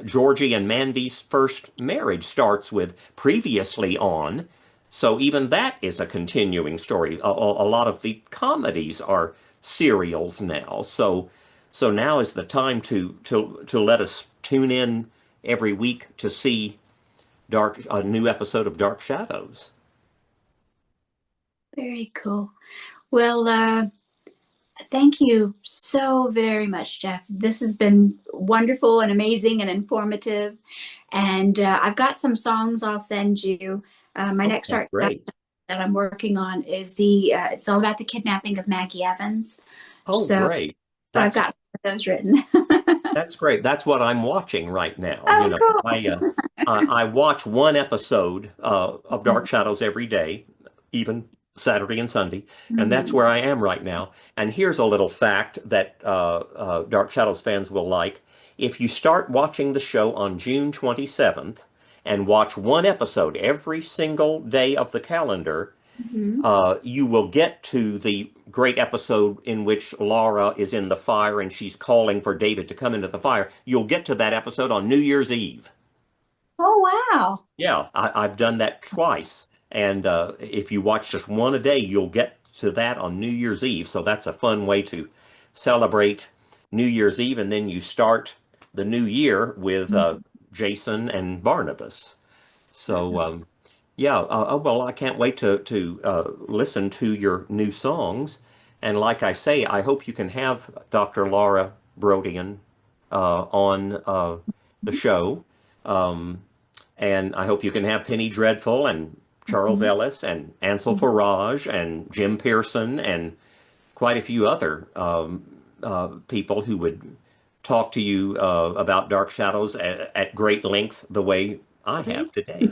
Georgie and Mandy's first marriage starts with previously on, so even that is a continuing story. A lot of the comedies are serials now, so now is the time to let us tune in every week to see a new episode of Dark Shadows. Very cool. Well, thank you so very much, Jeff. This has been wonderful and amazing and informative. And I've got some songs I'll send you. My next Okay, art that great. I'm working on is the it's all about the kidnapping of Maggie Evans. Oh, So great. I've That's got those written. That's great. That's what I'm watching right now. Oh, I watch one episode of cool. Dark Shadows every day, even Saturday and Sunday, and that's Mhm. where I am right now. And here's a little fact that Dark Shadows fans will like. If you start watching the show on June 27th and watch one episode every single day of the calendar, Mhm. you will get to the great episode in which Laura is in the fire and she's calling for David to come into the fire. You'll get to that episode on New Year's Eve. Oh, wow. Yeah, I've done that twice. And if you watch just one a day, you'll get to that on New Year's Eve. So that's a fun way to celebrate New Year's Eve. And then you start the new year with Jason and Barnabas. So yeah, well, I can't wait to listen to your new songs. And like I say, I hope you can have Dr. Laura Brodian on the show. Um, and I hope you can have Penny Dreadful and Charles Mhm. Ellis and Ansel Farage and Jim Pearson and quite a few other people who would talk to you about Dark Shadows at great length the way I have today.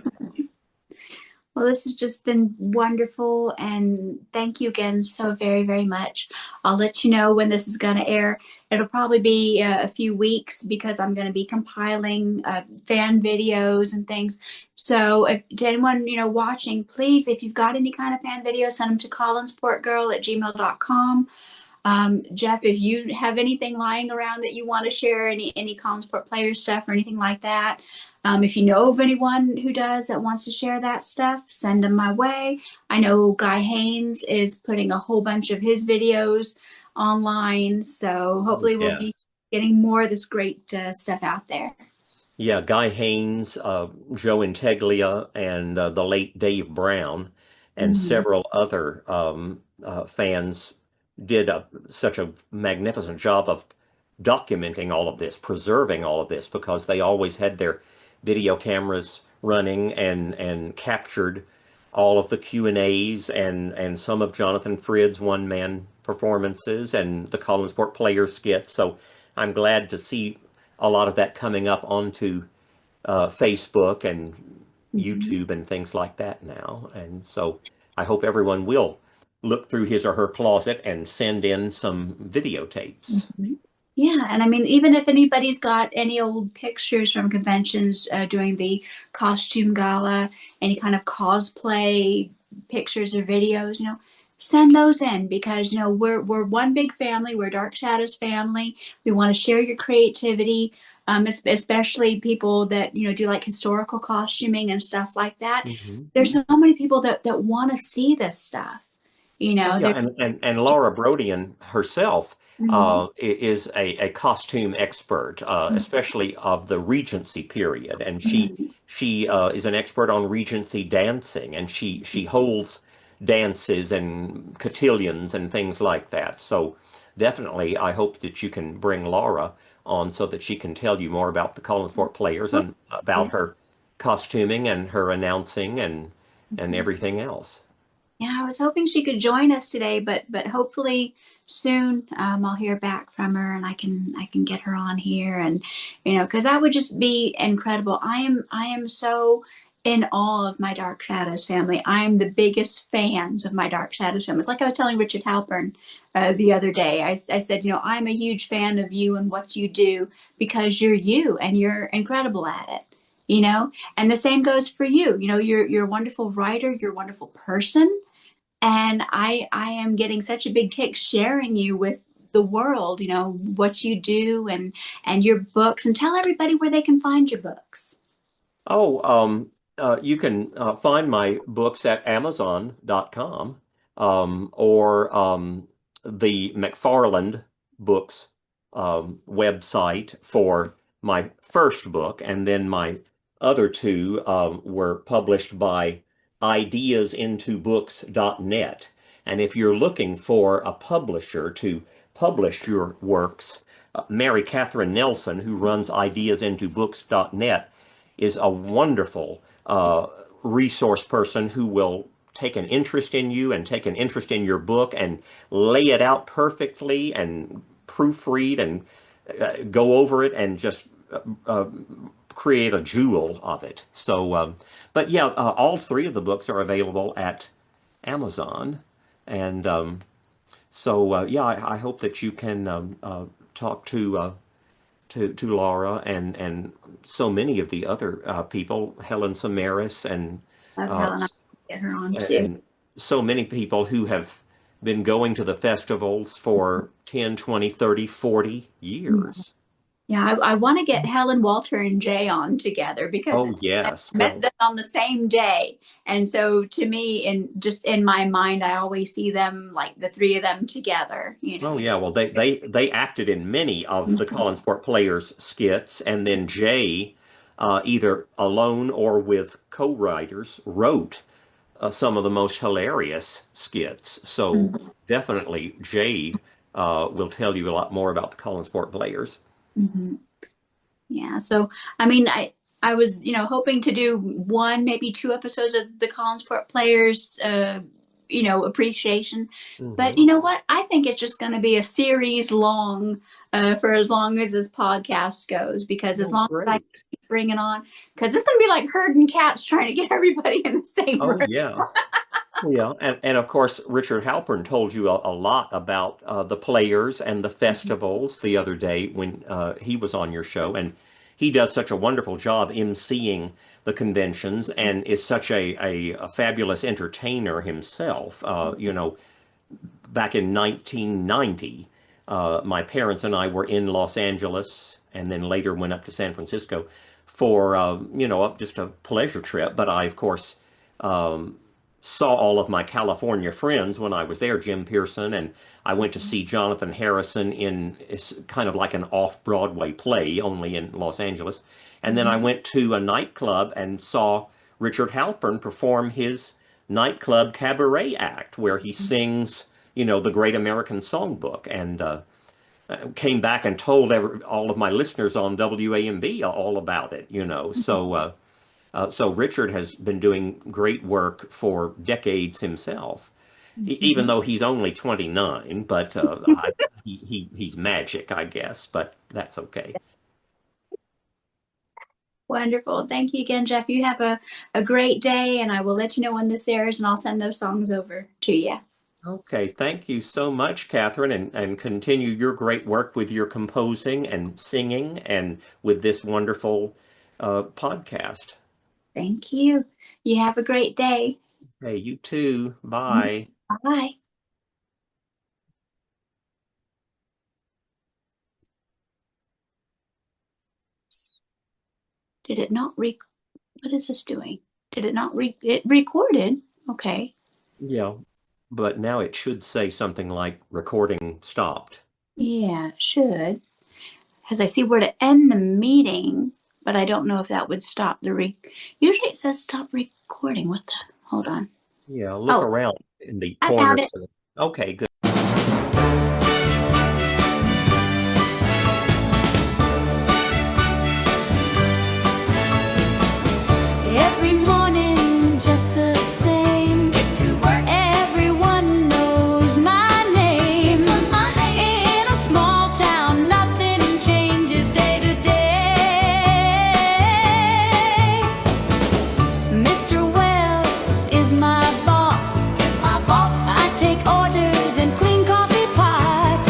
Well, this has just been wonderful, and thank you again so very, very much. I'll let you know when this is going to air. It'll probably be a few weeks because I'm going to be compiling fan videos and things. So, if to anyone watching, please, if you've got any kind of fan videos, send them to collinsportgirl@gmail.com. Jeff, if you have anything lying around that you want to share, any Collinsport player stuff or anything like that, if you know of anyone who does that wants to share that stuff, send them my way. I know Guy Haynes is putting a whole bunch of his videos online, so Oh, hopefully we'll be yes. getting more of this great stuff out there. Yeah, Guy Haynes, Joe Integlia, and the late Dave Brown, and Mhm. several other fans did such a magnificent job of documenting all of this, preserving all of this, because they always had their video cameras running and captured all of the Q&As and some of Jonathan Frid's one-man performances and the Collinsport player skits. So I'm glad to see a lot of that coming up onto Facebook and Mhm. YouTube and things like that now. And so I hope everyone will look through his or her closet and send in some videotapes. Mhm. Yeah, and I mean, even if anybody's got any old pictures from conventions during the costume gala, any kind of cosplay pictures or videos, send those in because we're one big family. We're Dark Shadows family. We want to share your creativity, especially people that do like historical costuming and stuff like that. Mhm. There's so many people that want to see this stuff. Oh yeah, They're and Laura Brodian herself Mhm. is a costume expert, especially of the Regency period, and Mhm. she is an expert on Regency dancing, and she holds dances and cotillions and things like that. So definitely, I hope that you can bring Laura on so that she can tell you more about the Collinsport players and about Yeah. her costuming and her announcing and Mhm. everything else. Yeah, I was hoping she could join us today, but hopefully soon I'll hear back from her and I can get her on here and because that would just be incredible. I am so in awe of my Dark Shadows family. I am the biggest fans of my Dark Shadows family. It's like I was telling Richard Halpern the other day. I said, I'm a huge fan of you and what you do because you're you and you're incredible at it. And the same goes for you. You're a wonderful writer, you're a wonderful person, and I am getting such a big kick sharing you with the world, what you do and your books, and tell everybody where they can find your books. Oh, you can find my books at Amazon.com or the McFarland Books website for my first book, and then my other two were published by ideasintobooks.net. And if you're looking for a publisher to publish your works, Mary Catherine Nelson, who runs ideasintobooks.net, is a wonderful resource person who will take an interest in you and take an interest in your book and lay it out perfectly and proofread and go over it and just create a jewel of it. So, but yeah, all three of the books are available at Amazon, and yeah, I hope that you can talk to Laura and so many of the other people, Helen Samaras Of uh, Helen, I'll get her on too. and so many people who have been going to the festivals for 10, 20, 30, 40 years. Yeah, I want to get Helen, Walter, and Jay on together because Oh, I yes. met Well, them on the same day. And so to me, in my mind, I always see them like the three of them together, you oh know. yeah. Well, they acted in many of the Collinsport Players skits, and then Jay, either alone or with co-writers, wrote some of the most hilarious skits. So Mhm. definitely Jay will tell you a lot more about the Collinsport Players. Mhm. Yeah. So, I mean, I was, hoping to do one, maybe two episodes of the Collinsport Players, appreciation. But Hmm. you know what? I think it's just going to be a series long, for as long as this podcast goes, because as Oh, long as I great. keep bringing on, because it's going to be like herding cats trying to get everybody in the same Oh, room. yeah. Yeah, and of course, Richard Halpern told you a lot about the players and the festivals the other day when he was on your show, and he does such a wonderful job emceeing the conventions and is such a fabulous entertainer himself. Back in 1990, my parents and I were in Los Angeles, and then later went up to San Francisco for just a pleasure trip. But I, of course, um, saw all of my California friends when I was there, Jim Pearson, and I went to see Jonathan Harrison in it's kind of like an off-Broadway play, only in Los Angeles. And then I Mhm. went to a nightclub and saw Richard Halpern perform his nightclub cabaret act, where he sings, the Great American Songbook, and came back and told all of my listeners on WAMB all about it. So Richard has been doing great work for decades himself, even Mhm. though he's only 29. But he's magic, I guess. But that's okay. Wonderful. Thank you again, Jeff. You have a great day, and I will let you know when this airs, and I'll send those songs over to you. Okay, thank you so much, Catherine, and continue your great work with your composing and singing and with this wonderful podcast. Thank you. You have a great day. Hey, you too. Bye. Bye. Did it not what is this doing? Did it not it recorded? Okay. Yeah, but now it should say something like recording stopped. Yeah, it should. Because I see where to end the meeting, but I don't know if that would stop usually it says stop recording. What the? Hold on. Yeah, look Oh, around in the I found it. corners. Okay, good. Every morning just the same. Get to work. Everyone knows my name. In a small town, nothing changes day to day. Mr. Wells is my boss. I take orders and clean coffee pots.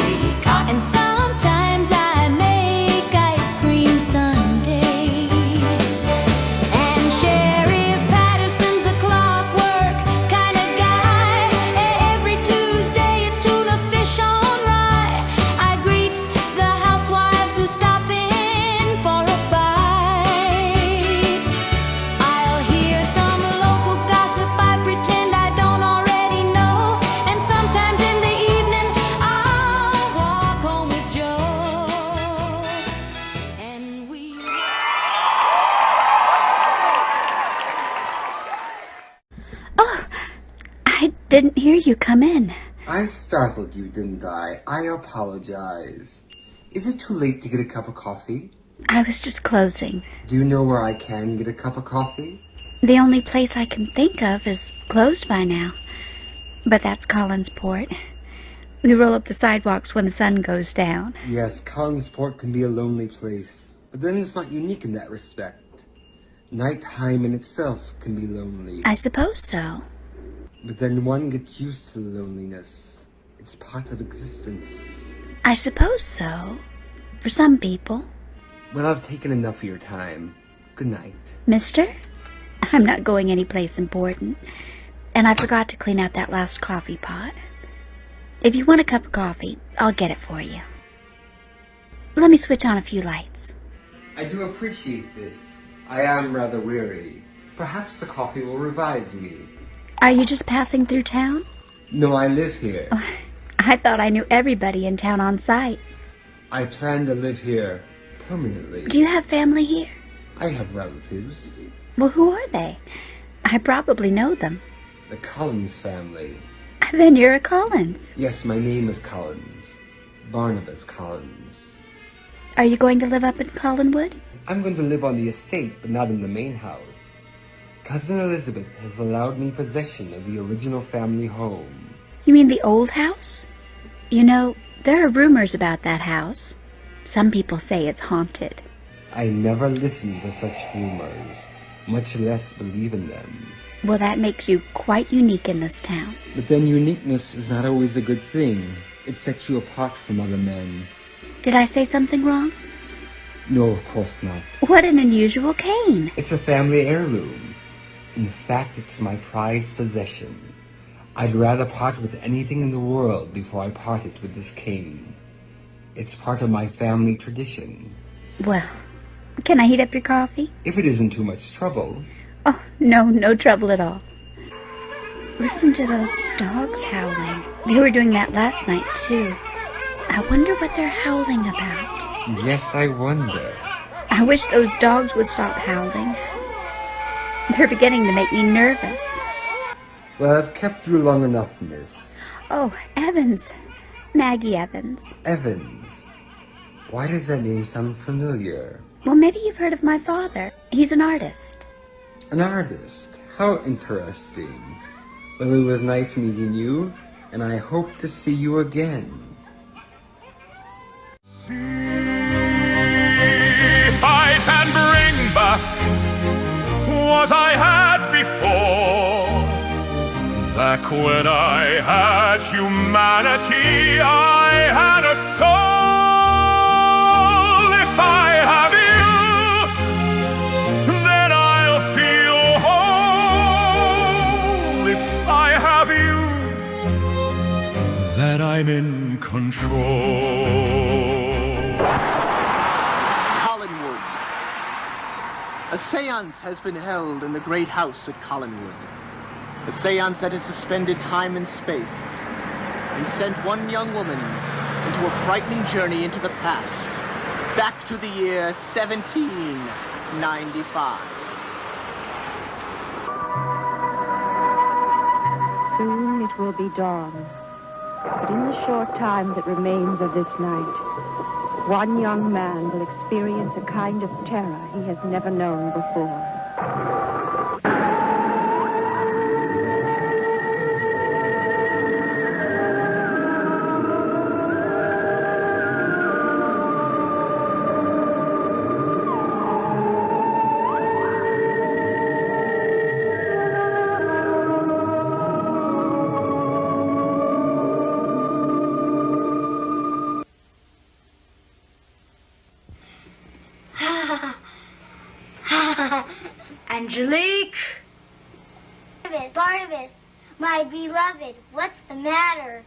And sometimes I make ice cream sundaes. And Sheriff Patterson's a clockwork kind of guy. Every Tuesday it's tuna fish on rye. I greet the housewives who stop in for a bite. I'll hear some local gossip I pretend I don't already know. And sometimes in the evening I'll walk home with Joe. And we... Oh, I didn't hear you come in. I startled you, didn't I? I apologize. Is it too late to get a cup of coffee? I was just closing. Do you know where I can get a cup of coffee? The only place I can think of is closed by now. But that's Collinsport. We roll up the sidewalks when the sun goes down. Yes, Collinsport can be a lonely place, but then it's not unique in that respect. Nighttime in itself can be lonely. I suppose so. But then one gets used to the loneliness. It's part of existence. I suppose so. For some people. Well, I've taken enough of your time. Good night. Mister? I'm not going anyplace important. And I forgot to clean out that last coffee pot. If you want a cup of coffee, I'll get it for you. Let me switch on a few lights. I do appreciate this. I am rather weary. Perhaps the coffee will revive me. Are you just passing through town? No, I live here. Oh, I thought I knew everybody in town on sight. I plan to live here permanently. Do you have family here? I have relatives. Well, who are they? I probably know them. The Collins family. Then you're a Collins. Yes, my name is Collins. Barnabas Collins. Are you going to live up in Collinwood? I'm going to live on the estate, but not in the main house. Cousin Elizabeth has allowed me possession of the original family home. You mean the old house? You know, there are rumors about that house. Some people say it's haunted. I never listen to such rumors, much less believe in them. Well, that makes you quite unique in this town. But then uniqueness is not always a good thing. It sets you apart from other men. Did I say something wrong? No, of course not. What an unusual cane. It's a family heirloom. In fact, it's my prized possession. I'd rather part with anything in the world before I parted with this cane. It's part of my family tradition. Well, can I heat up your coffee? If it isn't too much trouble. Oh, no trouble at all. Listen to those dogs howling. They were doing that last night, too. I wonder what they're howling about. Yes, I wonder. I wish those dogs would stop howling. They're beginning to make me nervous. Well, I've kept you long enough, miss. Oh, Evans. Maggie Evans. Evans. Why does that name sound familiar? Well, maybe you've heard of my father. He's an artist. An artist? How interesting. Well, it was nice meeting you, and I hope to see you again. See if I can bring back what I had before. Back when I had humanity, I had a soul. If I have you, then I'll feel whole. If I have you, then I'm in control. Collinwood. A seance has been held in the great house at Collinwood. A seance that has suspended time and space and sent one young woman into a frightening journey into the past, back to the year 1795. Soon it will be dawn, but in the short time that remains of this night, one young man will experience a kind of terror he has never known before. Angelique! Barnabas, my beloved, what's the matter?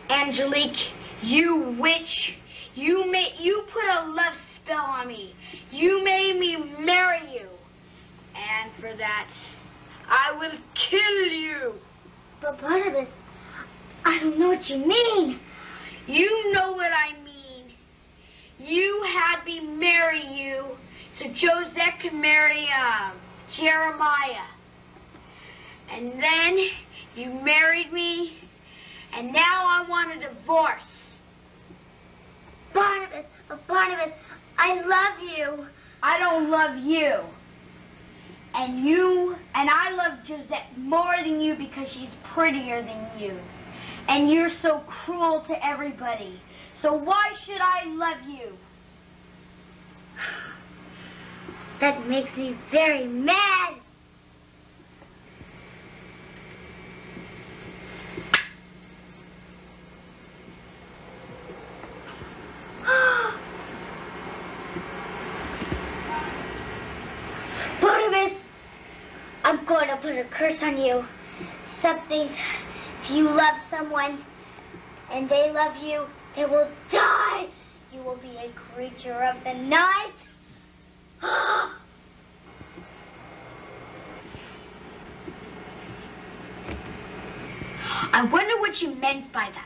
Angelique, you witch! You put a love spell on me. You made me marry you. And for that, I will kill you. But Barnabas, I don't know what you mean. You know what I mean. You had me marry you so Josette could marry Jeremiah. And then you married me, and now I want a divorce. Barnabas, I love you. I don't love you. And I love Josette more than you because she's prettier than you. And you're so cruel to everybody. So why should I love you? That makes me very mad. Barnabas, I'm going to put a curse on you. Something, if you love someone and they love you, they will die. You will be a creature of the night. I wonder what you meant by that.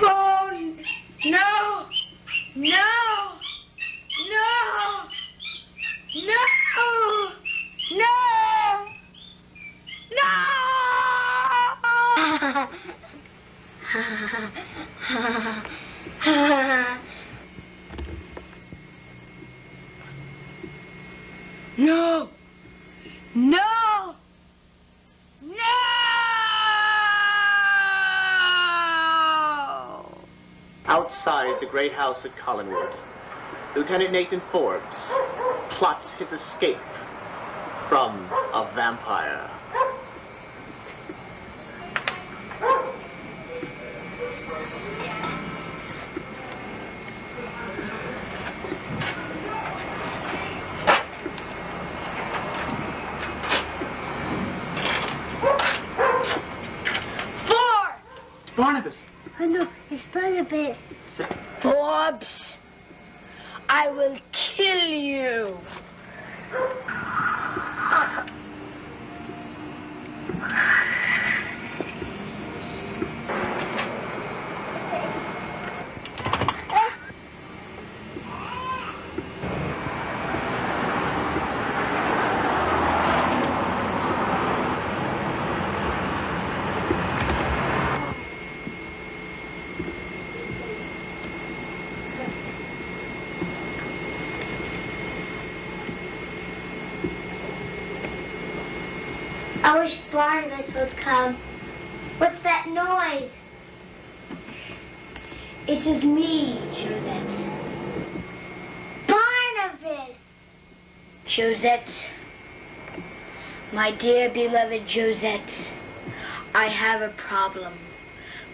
Oh, no! No! No! No! No! No! No! No! Outside the great house at Collinwood, Lieutenant Nathan Forbes plots his escape from a vampire. Barnabas! Oh no, it's Barnabas. Forbes, I will kill you. I wish Barnabas would come. What's that noise? It is me, Josette. Barnabas! Josette, my dear beloved Josette, I have a problem,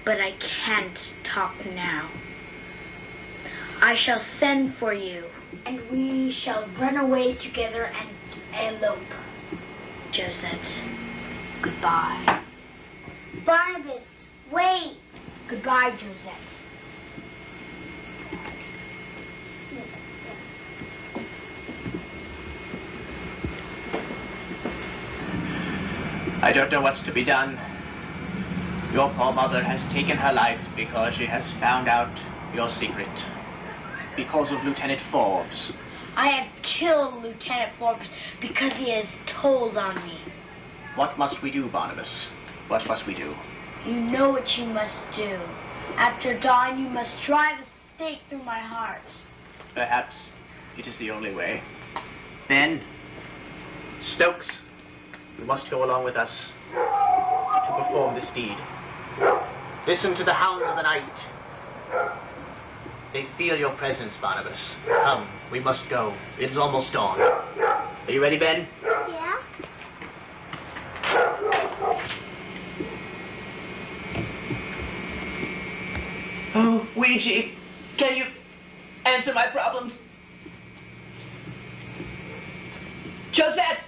but I can't talk now. I shall send for you, and we shall run away together and elope. Josette, goodbye. Barnabas, wait! Goodbye, Josette. I don't know what's to be done. Your poor mother has taken her life because she has found out your secret. Because of Lieutenant Forbes. I have killed Lieutenant Forbes because he has told on me. What must we do, Barnabas? What must we do? You know what you must do. After dawn, you must drive a stake through my heart. Perhaps it is the only way. Ben, Stokes, you must go along with us to perform this deed. Listen to the hounds of the night. They feel your presence, Barnabas. Come, we must go. It is almost dawn. Are you ready, Ben? Yeah? Oh, Ouija, can you answer my problems? Josette!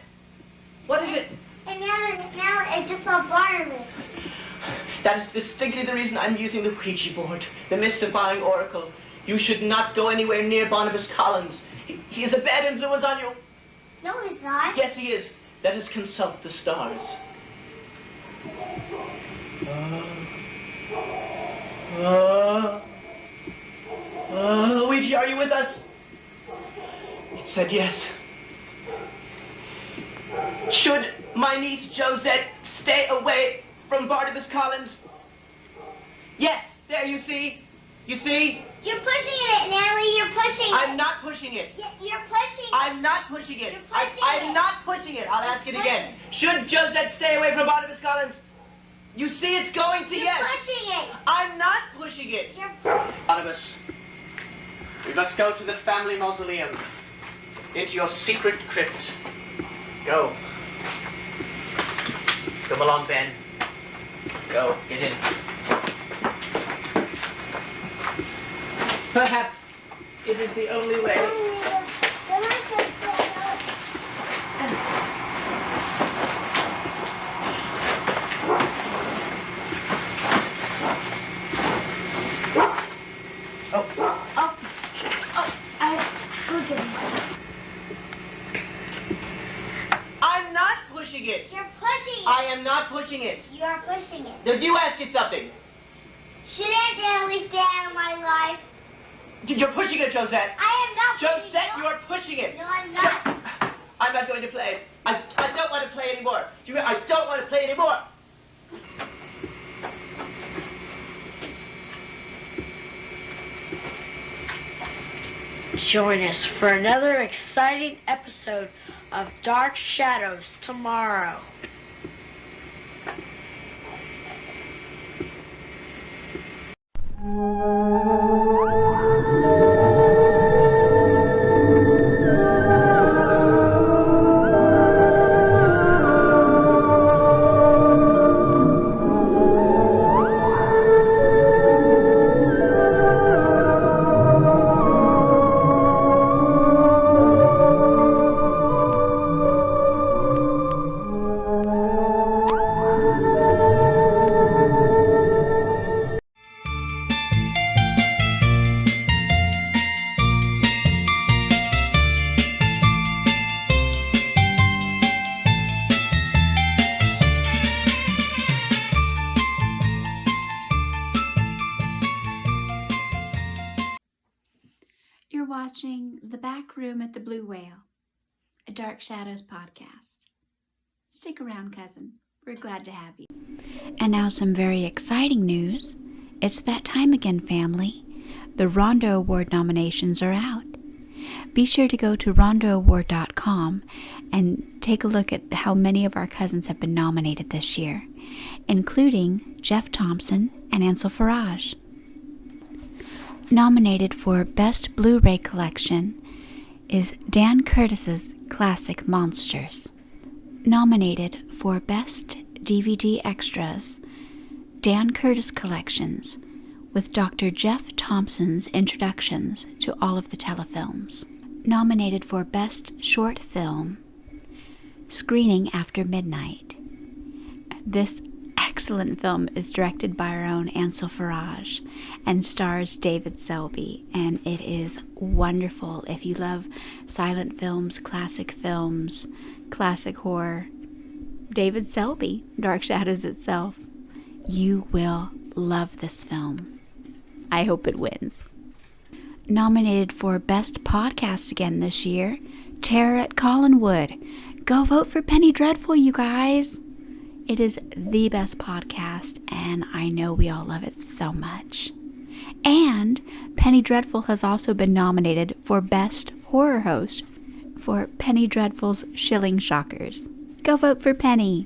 What is it? And now I just saw Barnabas. That is distinctly the reason I'm using the Ouija board, the mystifying oracle. You should not go anywhere near Barnabas Collins. He is a bad influence on you. No, he's not. Yes, he is. Let us consult the stars. Ouija, are you with us? It said yes. Should my niece Josette stay away from Barnabas Collins, Yes, there, you see? You see? You're pushing it, Natalie. You're pushing it. I'm not pushing it. You're pushing it. I'm not pushing it. You're pushing I'm it. not pushing it. I'll ask it again. Should Josette stay away from Barnabas Collins? You see it's going to You're yes. pushing it. I'm not pushing it. Barnabas, we must go to the family mausoleum. Into your secret crypt. Go. Come along, Ben. Go, get in. Perhaps it is the only way. I'm not pushing it. You're pushing it. I am not pushing it. You are pushing it. Did you ask it something? Should Aunt Natalie stay out of my life? You're pushing it, Josette. I am not pushing it. Josette, you are pushing it. No, I'm not. I'm not going to play. I don't want to play anymore. Do you I don't want to play anymore. Join us for another exciting episode of Dark Shadows tomorrow. You're watching The Back Room at the Blue Whale, a Dark Shadows podcast. Stick around, cousin. We're glad to have you. And now some very exciting news. It's that time again, family. The Rondo Award nominations are out. Be sure to go to rondoaward.com and take a look at how many of our cousins have been nominated this year, including Jeff Thompson and Ansel Farage. Nominated for Best Blu-ray Collection is Dan Curtis's classic Monsters. Nominated for Best DVD Extras, Dan Curtis Collections, with Dr. Jeff Thompson's introductions to all of the telefilms. Nominated for Best Short Film, Screening After Midnight. This excellent film is directed by our own Ansel Farage and stars David Selby, and it is wonderful. If you love silent films, classic horror, David Selby, Dark Shadows itself, you will love this film. I hope it wins. Nominated for Best Podcast again this year, Terror at Collinwood. Go vote for Penny Dreadful, you guys. It is the best podcast, and I know we all love it so much. And Penny Dreadful has also been nominated for Best Horror Host for Penny Dreadful's Shilling Shockers. Go vote for Penny.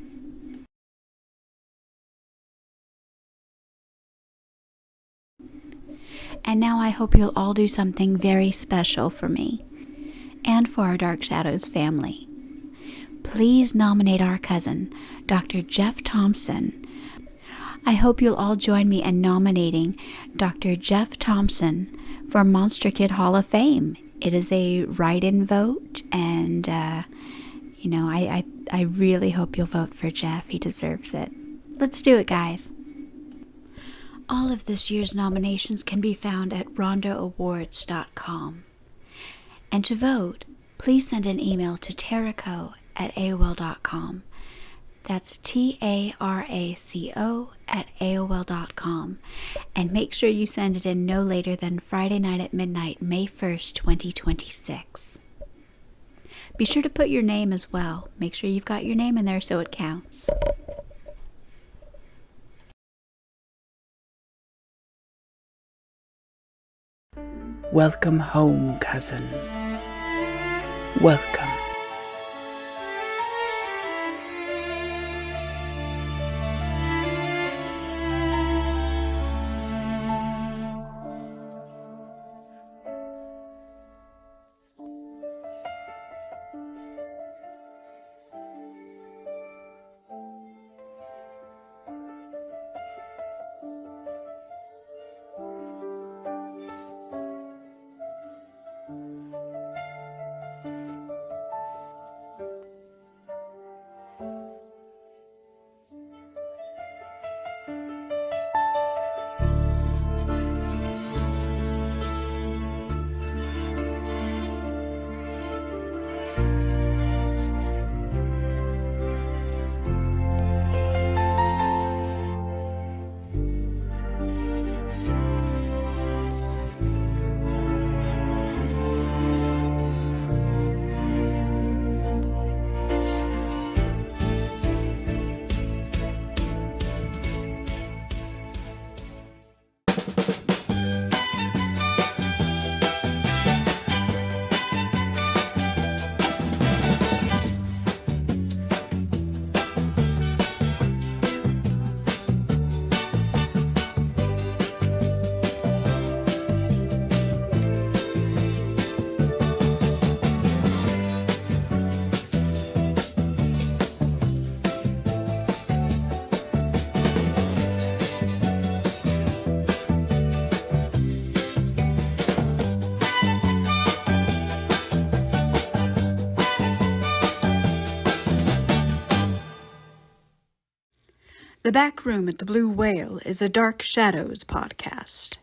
And now I hope you'll all do something very special for me and for our Dark Shadows family. Please nominate our cousin, Dr. Jeff Thompson. I hope you'll all join me in nominating Dr. Jeff Thompson for Monster Kid Hall of Fame. It is a write-in vote, and, I really hope you'll vote for Jeff. He deserves it. Let's do it, guys. All of this year's nominations can be found at rondooawards.com. And to vote, please send an email to taraco@aol.com. That's TARACO@aol.com. And make sure you send it in no later than Friday night at midnight, May 1st, 2026. Be sure to put your name as well. Make sure you've got your name in there so it counts. Welcome home, cousin. Welcome. The Back Room at the Blue Whale is a Dark Shadows podcast.